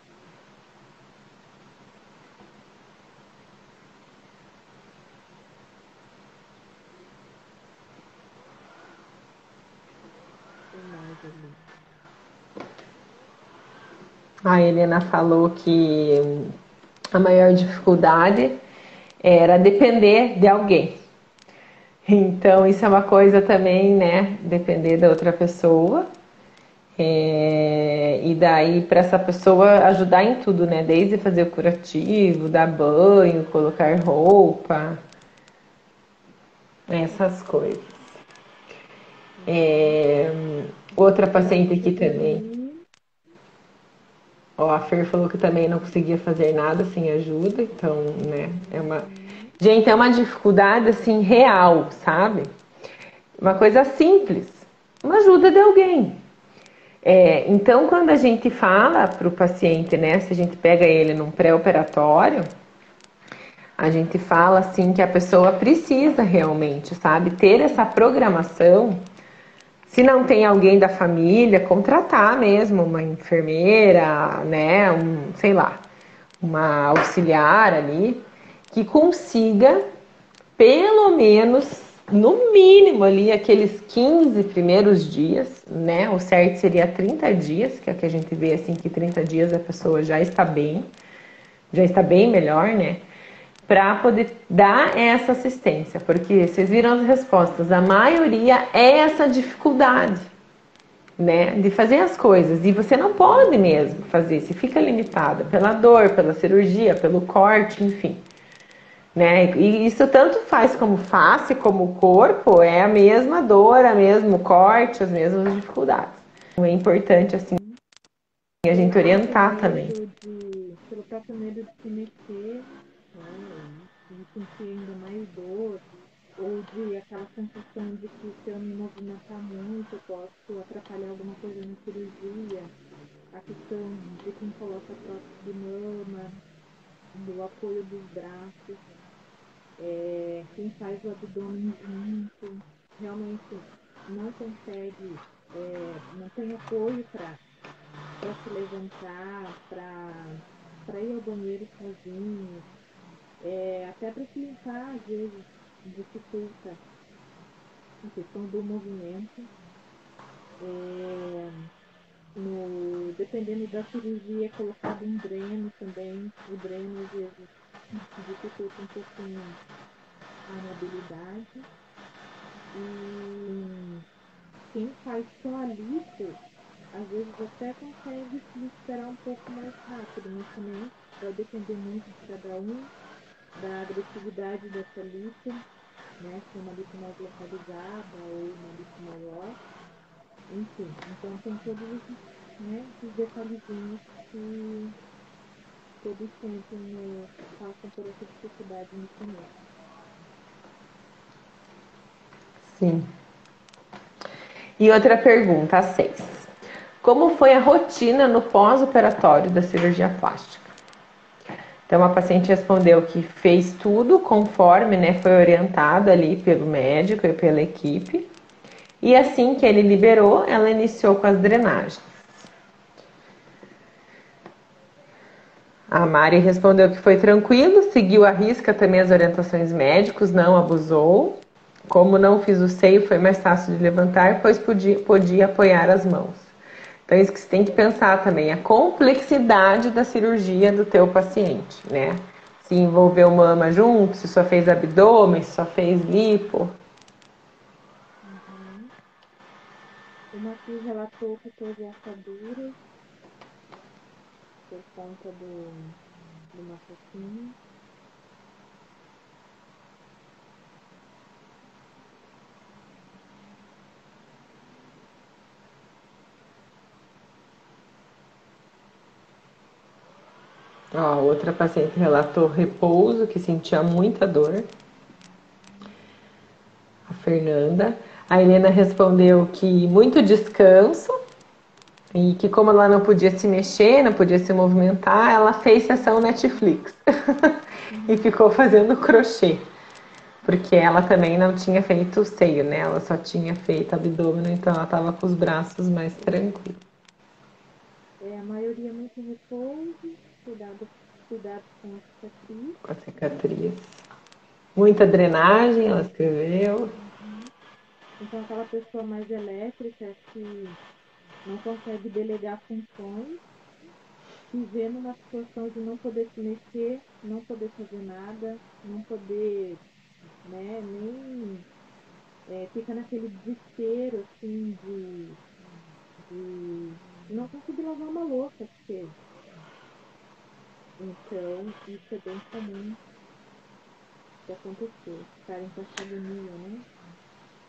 [SPEAKER 1] Tem mais ali.
[SPEAKER 2] A Helena falou que a maior dificuldade era depender de alguém. Então, isso é uma coisa também, né? Depender da outra pessoa. E daí, para essa pessoa ajudar em tudo, né? Desde fazer o curativo, dar banho, colocar roupa, essas coisas. Outra paciente aqui também. Ó, a Fer falou que também não conseguia fazer nada sem ajuda, então, né? Gente, é uma dificuldade assim real, sabe? Uma coisa simples, uma ajuda de alguém. Então, quando a gente fala para o paciente, né? Se a gente pega ele num pré-operatório, a gente fala assim que a pessoa precisa realmente, sabe, ter essa programação. Se não tem alguém da família, contratar mesmo uma enfermeira, né, sei lá, uma auxiliar ali, que consiga, pelo menos, no mínimo ali, aqueles 15 primeiros dias, né, o certo seria 30 dias, que é o que a gente vê assim, que 30 dias a pessoa já está bem melhor, né, para poder dar essa assistência, porque vocês viram as respostas, a maioria é essa dificuldade, né, de fazer as coisas, e você não pode mesmo fazer, você fica limitada pela dor, pela cirurgia, pelo corte, enfim, né, e isso tanto faz como face, como o corpo, é a mesma dor, o mesmo corte, as mesmas dificuldades. Então, é importante, assim, a gente orientar também.
[SPEAKER 1] Pelo próprio medo de se mexer, né, de sentir ainda mais dor, ou de aquela sensação de que se eu me movimentar muito, eu posso atrapalhar alguma coisa na cirurgia, a questão de quem coloca prótese de mama, do apoio dos braços, quem faz o abdômen junto, realmente não consegue, não tem apoio para se levantar, para ir ao banheiro sozinho, até para se limpar, às vezes, dificulta a questão do movimento. Dependendo da cirurgia, é colocado um dreno também. O dreno, às vezes, dificulta um pouquinho a mobilidade. E quem faz só a lipo, às vezes até consegue se recuperar um pouco mais rápido, mas também vai depender muito de cada um, da agressividade dessa lipo, né? Se é uma lipo mais localizada ou uma lipo maior. Enfim, então tem todos esses, né, esses detalhezinhos que todos sentem, passam por essa dificuldade no começo.
[SPEAKER 2] Sim. E outra pergunta, a 6. Como foi a rotina no pós-operatório da cirurgia plástica? Então, a paciente respondeu que fez tudo conforme, né, foi orientado ali pelo médico e pela equipe. E assim que ele liberou, ela iniciou com as drenagens. A Mari respondeu que foi tranquilo, seguiu à risca também as orientações médicas, não abusou. Como não fiz o seio, foi mais fácil de levantar, pois podia apoiar as mãos. Então, isso que você tem que pensar também, a complexidade da cirurgia do teu paciente, né? Se envolveu mama junto, se só fez abdômen, se só fez lipo.
[SPEAKER 1] Uhum. O Matheus relatou que teve assaduras por conta do macaquinho.
[SPEAKER 2] Ó, outra paciente relatou repouso, que sentia muita dor. A Fernanda. A Helena respondeu que muito descanso e que como ela não podia se mexer, não podia se movimentar, ela fez sessão Netflix e ficou fazendo crochê. Porque ela também não tinha feito seio, né? Ela só tinha feito abdômen, então ela estava com os braços mais tranquilos.
[SPEAKER 1] A maioria muito repouso, cuidado com a cicatriz.
[SPEAKER 2] Com a cicatriz. Muita drenagem, ela escreveu.
[SPEAKER 1] Uhum. Então, aquela pessoa mais elétrica que não consegue delegar funções, se vê numa situação de não poder se mexer, não poder fazer nada, não poder, né, nem fica naquele desespero, assim, de não conseguir lavar uma louça, porque então isso é bem comum de acontecer, ficarem com essa agonia, né?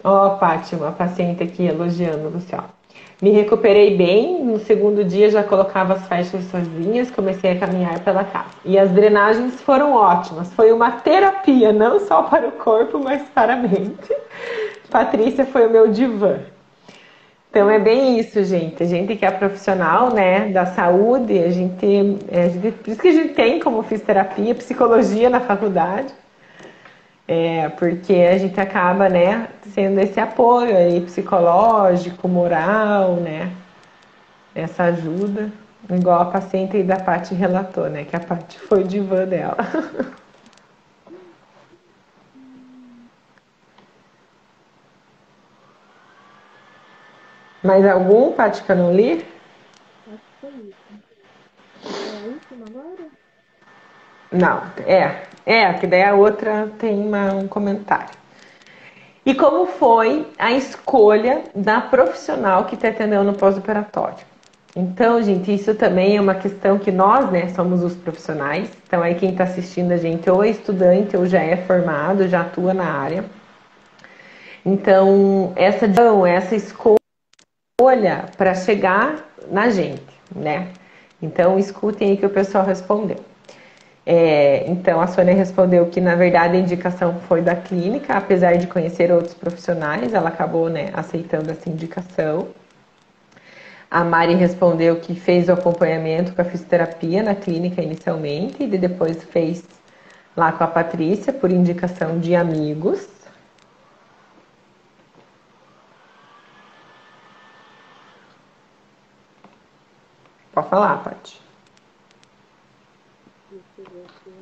[SPEAKER 2] Ó, Fátima, paciente aqui elogiando você, ó. Me recuperei bem, no segundo dia já colocava as faixas sozinhas, comecei a caminhar pela casa. E as drenagens foram ótimas, foi uma terapia, não só para o corpo, mas para a mente. Patrícia foi o meu divã. Então é bem isso, gente. A gente que é profissional, né, da saúde, por isso que a gente tem como fisioterapia, psicologia na faculdade. Porque a gente acaba, né, sendo esse apoio aí psicológico, moral, né, essa ajuda, igual a paciente aí da Paty relatou, né, que a Paty foi divã dela. Mais algum, Paty, que eu não li?
[SPEAKER 1] Acho que foi isso. É a última agora?
[SPEAKER 2] Não, que daí a outra tem um comentário. E como foi a escolha da profissional que te atendeu no pós-operatório? Então, gente, isso também é uma questão que nós, né, somos os profissionais. Então, aí quem está assistindo a gente ou é estudante ou já é formado, já atua na área. Então, essa escolha para chegar na gente, né? Então, escutem aí que o pessoal respondeu. Então, a Sônia respondeu que, na verdade, a indicação foi da clínica, apesar de conhecer outros profissionais, ela acabou, né, aceitando essa indicação. A Mari respondeu que fez o acompanhamento com a fisioterapia na clínica inicialmente, e depois fez lá com a Patrícia, por indicação de amigos. Pode falar, Paty.
[SPEAKER 1] Deixa eu ver aqui.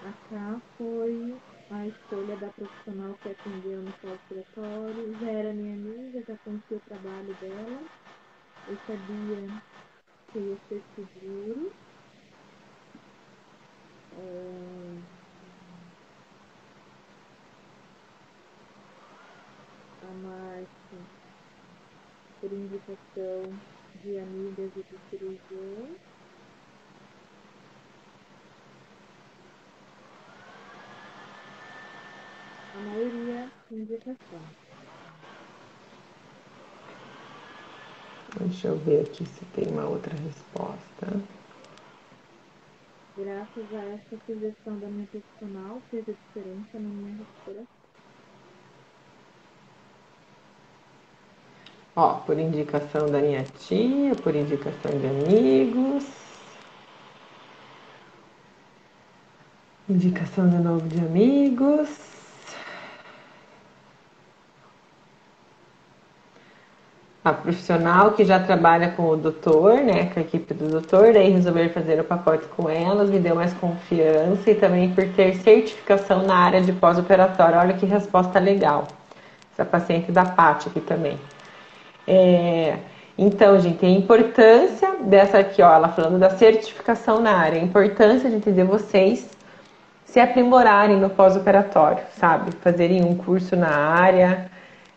[SPEAKER 1] A K foi a escolha da profissional que atendeu no pós-operatório. Já era minha amiga, já conhecia o trabalho dela. Eu sabia que ia ser seguro. A Márcia, por indicação de amigas e de cirurgião. A maioria indicação.
[SPEAKER 2] Deixa eu ver aqui se tem uma outra resposta.
[SPEAKER 1] Graças a essa sugestão da minha profissional, fez a diferença na minha recuperação.
[SPEAKER 2] Ó, por indicação da minha tia, por indicação de amigos. Indicação de novo de amigos. a profissional que já trabalha com o doutor, né, com a equipe do doutor, daí resolver fazer o pacote com elas, me deu mais confiança e também por ter certificação na área de pós-operatório. Olha que resposta legal. Essa paciente da Paty aqui também. Então, gente, a importância dessa aqui, ó, ela falando da certificação na área, a importância de entender vocês se aprimorarem no pós-operatório, sabe? Fazerem um curso na área.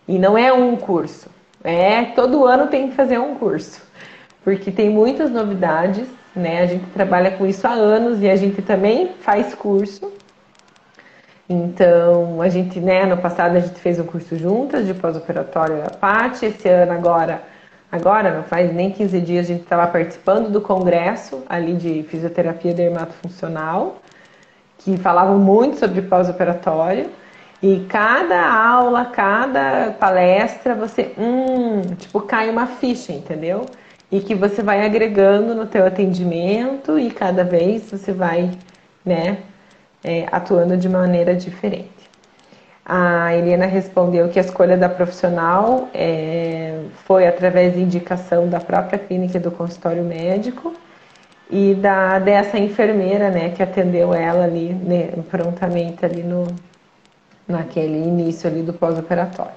[SPEAKER 2] E não é um curso, todo ano tem que fazer um curso, porque tem muitas novidades, né? A gente trabalha com isso há anos e a gente também faz curso. Então, a gente, né, no passado a gente fez um curso juntas de pós-operatório a Paty, esse ano agora não faz nem 15 dias a gente estava participando do congresso ali de fisioterapia dermatofuncional, que falavam muito sobre pós-operatório. E cada aula, cada palestra, você, tipo, cai uma ficha, entendeu? E que você vai agregando no teu atendimento e cada vez você vai, né, atuando de maneira diferente. A Helena respondeu que a escolha da profissional foi através de indicação da própria clínica e do consultório médico e dessa enfermeira, né, que atendeu ela ali, né, prontamente ali naquele início ali do pós-operatório.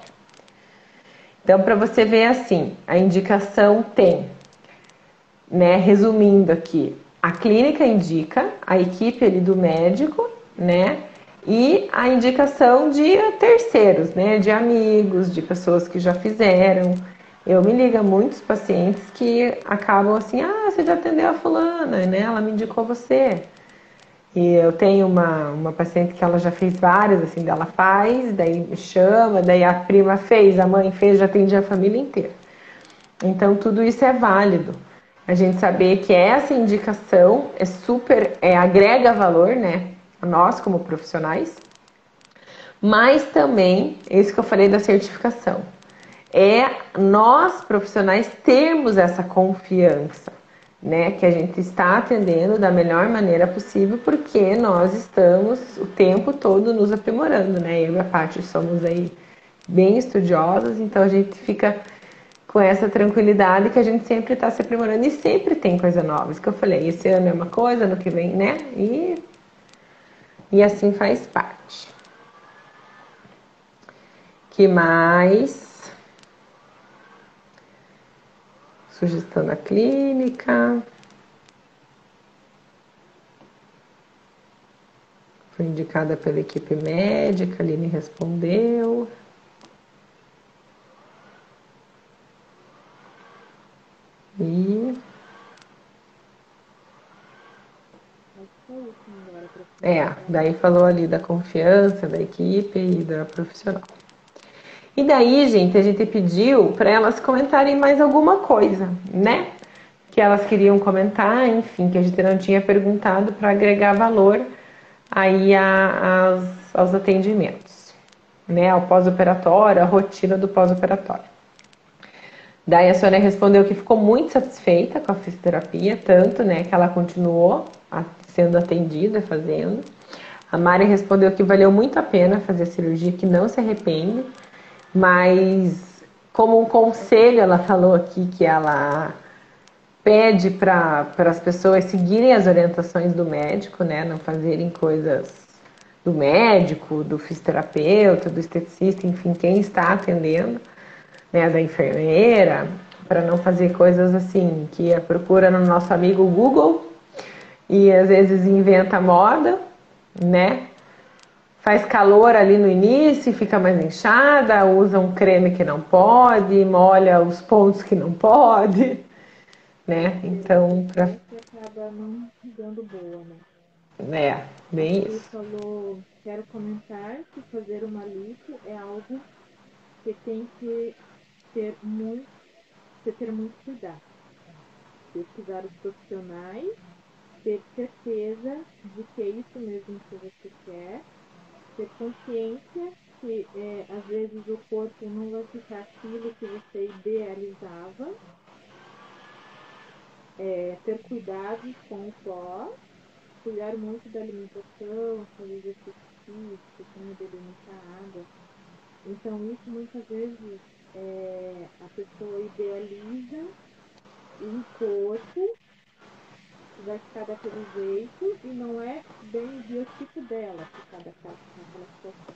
[SPEAKER 2] Então, para você ver assim, a indicação tem, né, resumindo aqui, a clínica indica, a equipe ali do médico, né, e a indicação de terceiros, né, de amigos, de pessoas que já fizeram. Eu me ligo a muitos pacientes que acabam assim, você já atendeu a fulana, né, ela me indicou você. E eu tenho uma paciente que ela já fez várias, assim, dela faz, daí me chama, daí a prima fez, a mãe fez, já atendi a família inteira. Então, tudo isso é válido. A gente saber que essa indicação é super, agrega valor, né, a nós como profissionais, mas também, isso que eu falei da certificação, nós profissionais termos essa confiança, né, que a gente está atendendo da melhor maneira possível, porque nós estamos o tempo todo nos aprimorando, né? Eu e a Paty somos aí bem estudiosos, então a gente fica com essa tranquilidade que a gente sempre está se aprimorando e sempre tem coisa nova. Isso que eu falei, esse ano é uma coisa, ano que vem, né? E assim faz parte. Que mais? Sugestão da clínica. Foi indicada pela equipe médica, ali me respondeu. E daí falou ali da confiança da equipe e da profissional. E daí, gente, a gente pediu para elas comentarem mais alguma coisa, né? Que elas queriam comentar, enfim, que a gente não tinha perguntado para agregar valor aí aos atendimentos, né? Ao pós-operatório, a rotina do pós-operatório. Daí a Sônia respondeu que ficou muito satisfeita com a fisioterapia, tanto, né, que ela continuou sendo atendida, fazendo. A Mari respondeu que valeu muito a pena fazer a cirurgia, que não se arrepende, mas como um conselho, ela falou aqui que ela pede para as pessoas seguirem as orientações do médico, né, não fazerem coisas do médico, do fisioterapeuta, do esteticista, enfim, quem está atendendo, né, da enfermeira, para não fazer coisas assim que procura no nosso amigo Google e às vezes inventa moda, né? Faz calor ali no início e fica mais inchada, usa um creme que não pode, molha os pontos que não pode, né? Então,
[SPEAKER 1] acaba não dando boa, né?
[SPEAKER 2] Bem
[SPEAKER 1] Ele
[SPEAKER 2] isso.
[SPEAKER 1] falou, quero comentar que fazer uma lipo é algo que tem que ter muito cuidado. Pesquisar os profissionais, ter certeza de que é isso mesmo que você quer, ter consciência que às vezes o corpo não vai ficar aquilo que você idealizava, ter cuidado com o pós, cuidar muito da alimentação, fazer exercício físico, como beber muita água. Então isso muitas vezes a pessoa idealiza um corpo que vai ficar daquele jeito e não é bem o biotipo dela ficar naquela situação.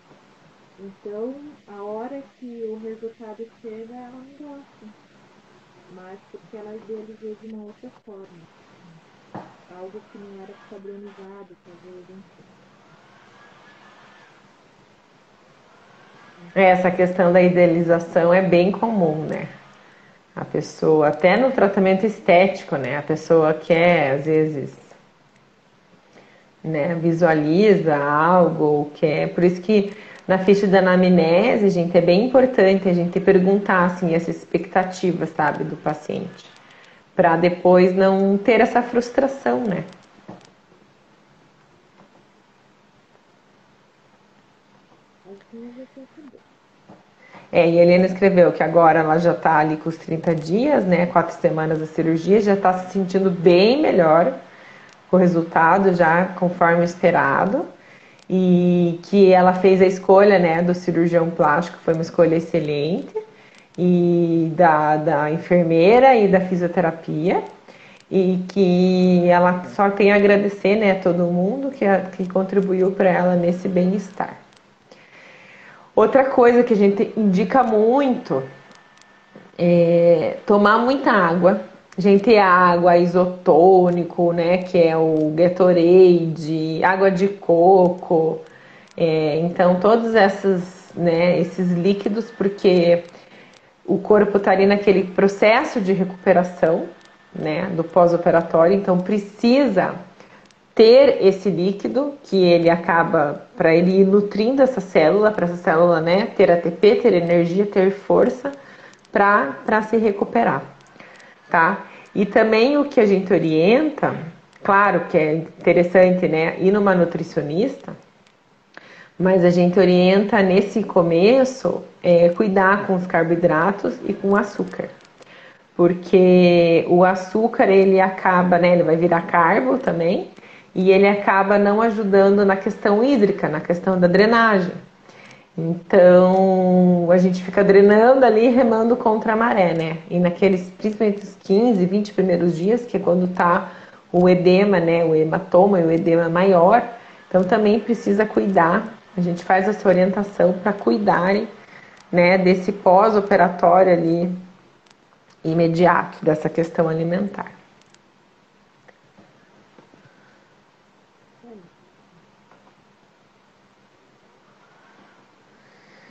[SPEAKER 1] Então, a hora que o resultado chega, ela não gosta, mas porque ela idealizou de uma outra forma, algo que não era padronizado, talvez, enfim.
[SPEAKER 2] Essa questão da idealização é bem comum, né? A pessoa, até no tratamento estético, né? A pessoa quer, às vezes, né, visualiza algo, quer. Por isso que na ficha da anamnese, gente, é bem importante a gente perguntar, assim, essa expectativa, sabe, do paciente. Para depois não ter essa frustração, né?
[SPEAKER 1] Assim eu vou perceber.
[SPEAKER 2] E a Helena escreveu que agora ela já está ali com os 30 dias, né? 4 semanas da cirurgia, já está se sentindo bem melhor com o resultado, já conforme esperado. E que ela fez a escolha, né, do cirurgião plástico, foi uma escolha excelente, e da enfermeira e da fisioterapia. E que ela só tem a agradecer, né, a todo mundo que contribuiu para ela nesse bem-estar. Outra coisa que a gente indica muito é tomar muita água. A gente água, isotônico, né, que é o Gatorade, água de coco. Então, todos esses líquidos, porque o corpo está ali naquele processo de recuperação, né, do pós-operatório, então precisa ter esse líquido que ele acaba para ele ir nutrindo essa célula, para essa célula, né, ter ATP, ter energia, ter força para se recuperar, tá? E também o que a gente orienta, claro que é interessante, né, ir numa nutricionista, mas a gente orienta nesse começo cuidar com os carboidratos e com o açúcar. Porque o açúcar ele acaba, né, ele vai virar carbo também, e ele acaba não ajudando na questão hídrica, na questão da drenagem. Então, a gente fica drenando ali, remando contra a maré, né? E naqueles, principalmente os 15, 20 primeiros dias, que é quando tá o edema, né? O hematoma e o edema maior. Então, também precisa cuidar. A gente faz essa orientação para cuidarem, né, desse pós-operatório ali imediato, dessa questão alimentar.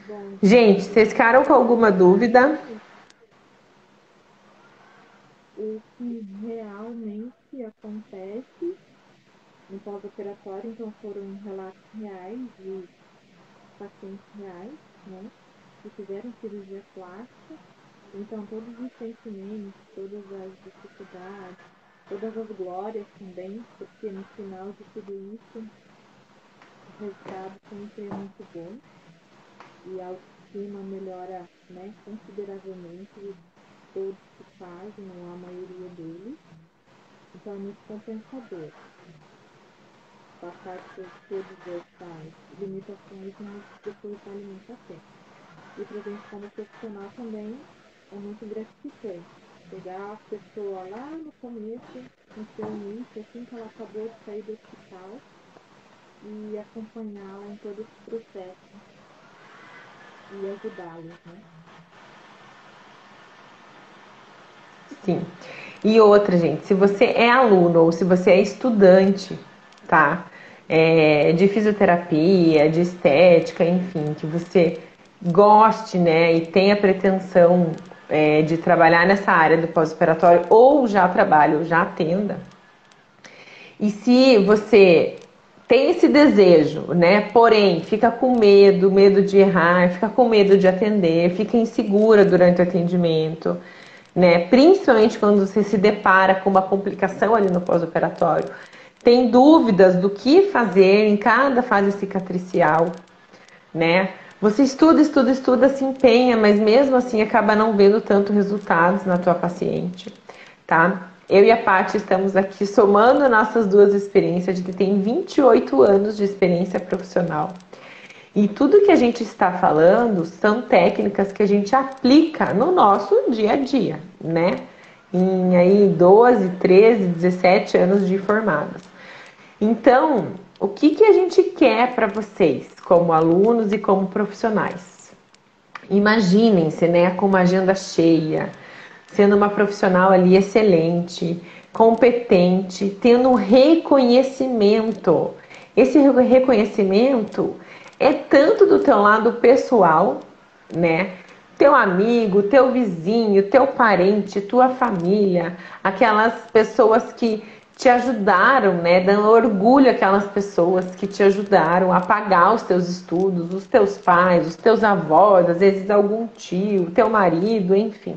[SPEAKER 1] Bom,
[SPEAKER 2] Gente, vocês ficaram com alguma dúvida?
[SPEAKER 1] o que realmente acontece no pós-operatório, então foram relatos reais de pacientes reais, né, que fizeram cirurgia plástica, então todos os sentimentos, todas as dificuldades, todas as glórias também, porque no final de tudo isso, o resultado sempre é muito bom e a autoestima melhora, né, consideravelmente de todos que fazem, ou a maioria deles, então é muito compensador passar por todas essas limitações, mas depois da alimentação. E para a gente como profissional também é muito gratificante. Pegar a pessoa lá no começo, no seu início, assim que ela acabou de sair do hospital, e acompanhá-la em todo esse processo e ajudá-los, né?
[SPEAKER 2] Sim. E outra, gente, se você é aluno ou se você é estudante, tá? De fisioterapia, de estética, enfim, que você goste, né, e tenha pretensão de trabalhar nessa área do pós-operatório, ou já trabalha, ou já atenda. E se você tem esse desejo, né, porém fica com medo, medo de errar, fica com medo de atender, fica insegura durante o atendimento, né? Principalmente quando você se depara com uma complicação ali no pós-operatório. Tem dúvidas do que fazer em cada fase cicatricial, né? Você estuda, estuda, estuda, se empenha, mas mesmo assim acaba não vendo tanto resultados na tua paciente, tá? Eu e a Paty estamos aqui somando nossas duas experiências. A gente tem 28 anos de experiência profissional. E tudo que a gente está falando são técnicas que a gente aplica no nosso dia a dia, né? Em aí 12, 13, 17 anos de formadas. Então, o que que a gente quer para vocês, como alunos e como profissionais? Imaginem-se, né, com uma agenda cheia, sendo uma profissional ali excelente, competente, tendo um reconhecimento. Esse reconhecimento é tanto do teu lado pessoal, né? Teu amigo, teu vizinho, teu parente, tua família, aquelas pessoas que te ajudaram, né? Dando orgulho àquelas pessoas que te ajudaram a pagar os teus estudos, os teus pais, os teus avós, às vezes algum tio, teu marido, enfim.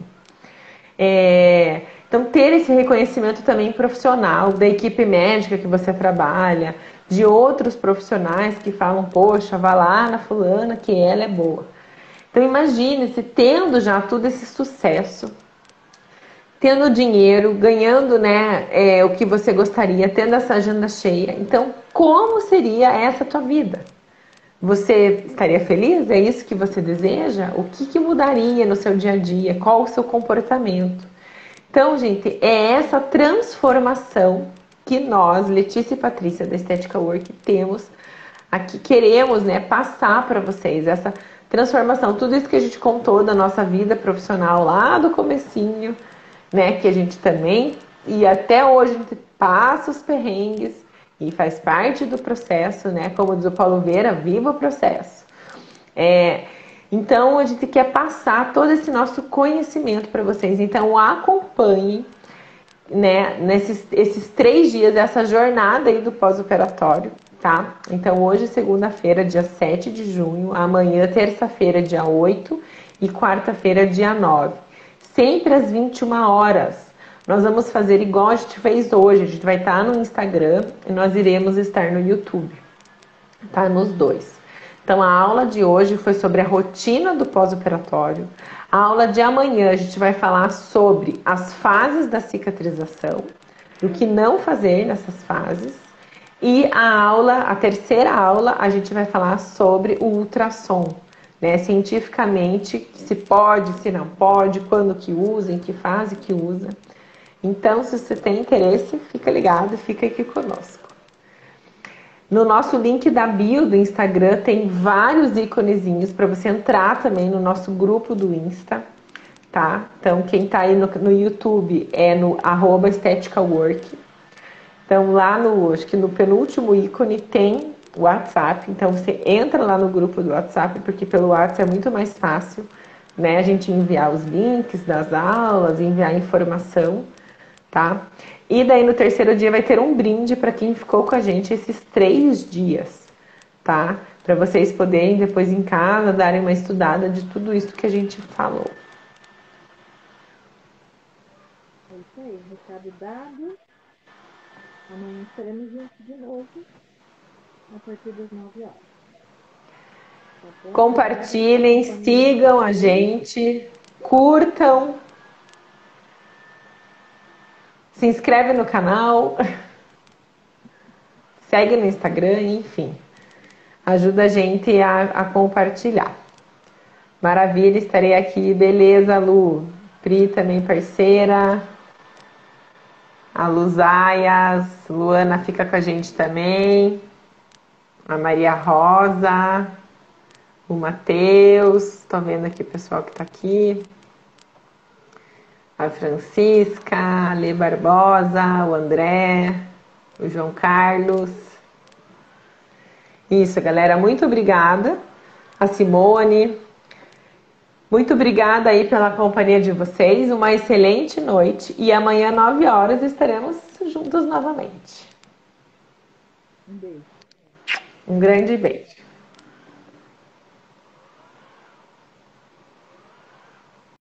[SPEAKER 2] Então, ter esse reconhecimento também profissional da equipe médica que você trabalha, de outros profissionais que falam, poxa, vá lá na fulana que ela é boa. Então, imagine-se tendo já todo esse sucesso, tendo dinheiro, ganhando, né, o que você gostaria, tendo essa agenda cheia. Então, como seria essa tua vida? Você estaria feliz? É isso que você deseja? O que mudaria no seu dia a dia? Qual o seu comportamento? Então, gente, é essa transformação que nós, Letícia e Patrícia da Estética Work, temos aqui, queremos, né, passar para vocês essa transformação, tudo isso que a gente contou da nossa vida profissional lá do comecinho, né, que a gente também, e até hoje a gente passa os perrengues e faz parte do processo, né, como diz o Paulo Vieira, viva o processo. Então, a gente quer passar todo esse nosso conhecimento para vocês. Então, acompanhem, né, esses 3 dias, essa jornada aí do pós-operatório, tá? Então, hoje, segunda-feira, dia 7 de junho, amanhã, terça-feira, dia 8 e quarta-feira, dia 9. Sempre às 21 horas. Nós vamos fazer igual a gente fez hoje. A gente vai estar no Instagram e nós iremos estar no YouTube, tá? Nos dois. Então, a aula de hoje foi sobre a rotina do pós-operatório. A aula de amanhã a gente vai falar sobre as fases da cicatrização, o que não fazer nessas fases. E a terceira aula, a gente vai falar sobre o ultrassom, né? Cientificamente, se pode, se não pode, quando que usa, em que fase que usa. Então, se você tem interesse, fica ligado, fica aqui conosco. No nosso link da bio do Instagram tem vários íconezinhos para você entrar também no nosso grupo do Insta, tá? Então, quem tá aí no YouTube é no @esteticawork. Então, lá acho que no penúltimo ícone tem o WhatsApp. Então, você entra lá no grupo do WhatsApp, porque pelo WhatsApp é muito mais fácil, né? A gente enviar os links das aulas, enviar informação, tá? E daí no terceiro dia vai ter um brinde para quem ficou com a gente esses 3 dias, tá? Para vocês poderem depois em casa darem uma estudada de tudo isso que a gente falou.
[SPEAKER 1] É isso aí, recado dado. Amanhã estaremos juntos de novo, a partir das 9 horas. Tá bom?
[SPEAKER 2] Compartilhem, sigam a gente, curtam, se inscreve no canal, segue no Instagram, enfim. Ajuda a gente a compartilhar. Maravilha, estarei aqui. Beleza, Lu? Pri também parceira. A Luzaias. Luana fica com a gente também. A Maria Rosa. O Matheus. Tô vendo aqui o pessoal que tá aqui. A Francisca. A Lê Barbosa. O André. O João Carlos. Isso, galera. Muito obrigada. A Simone. Muito obrigada aí pela companhia de vocês. Uma excelente noite. E amanhã, 9 horas, estaremos juntos novamente.
[SPEAKER 1] Um beijo.
[SPEAKER 2] Um grande beijo.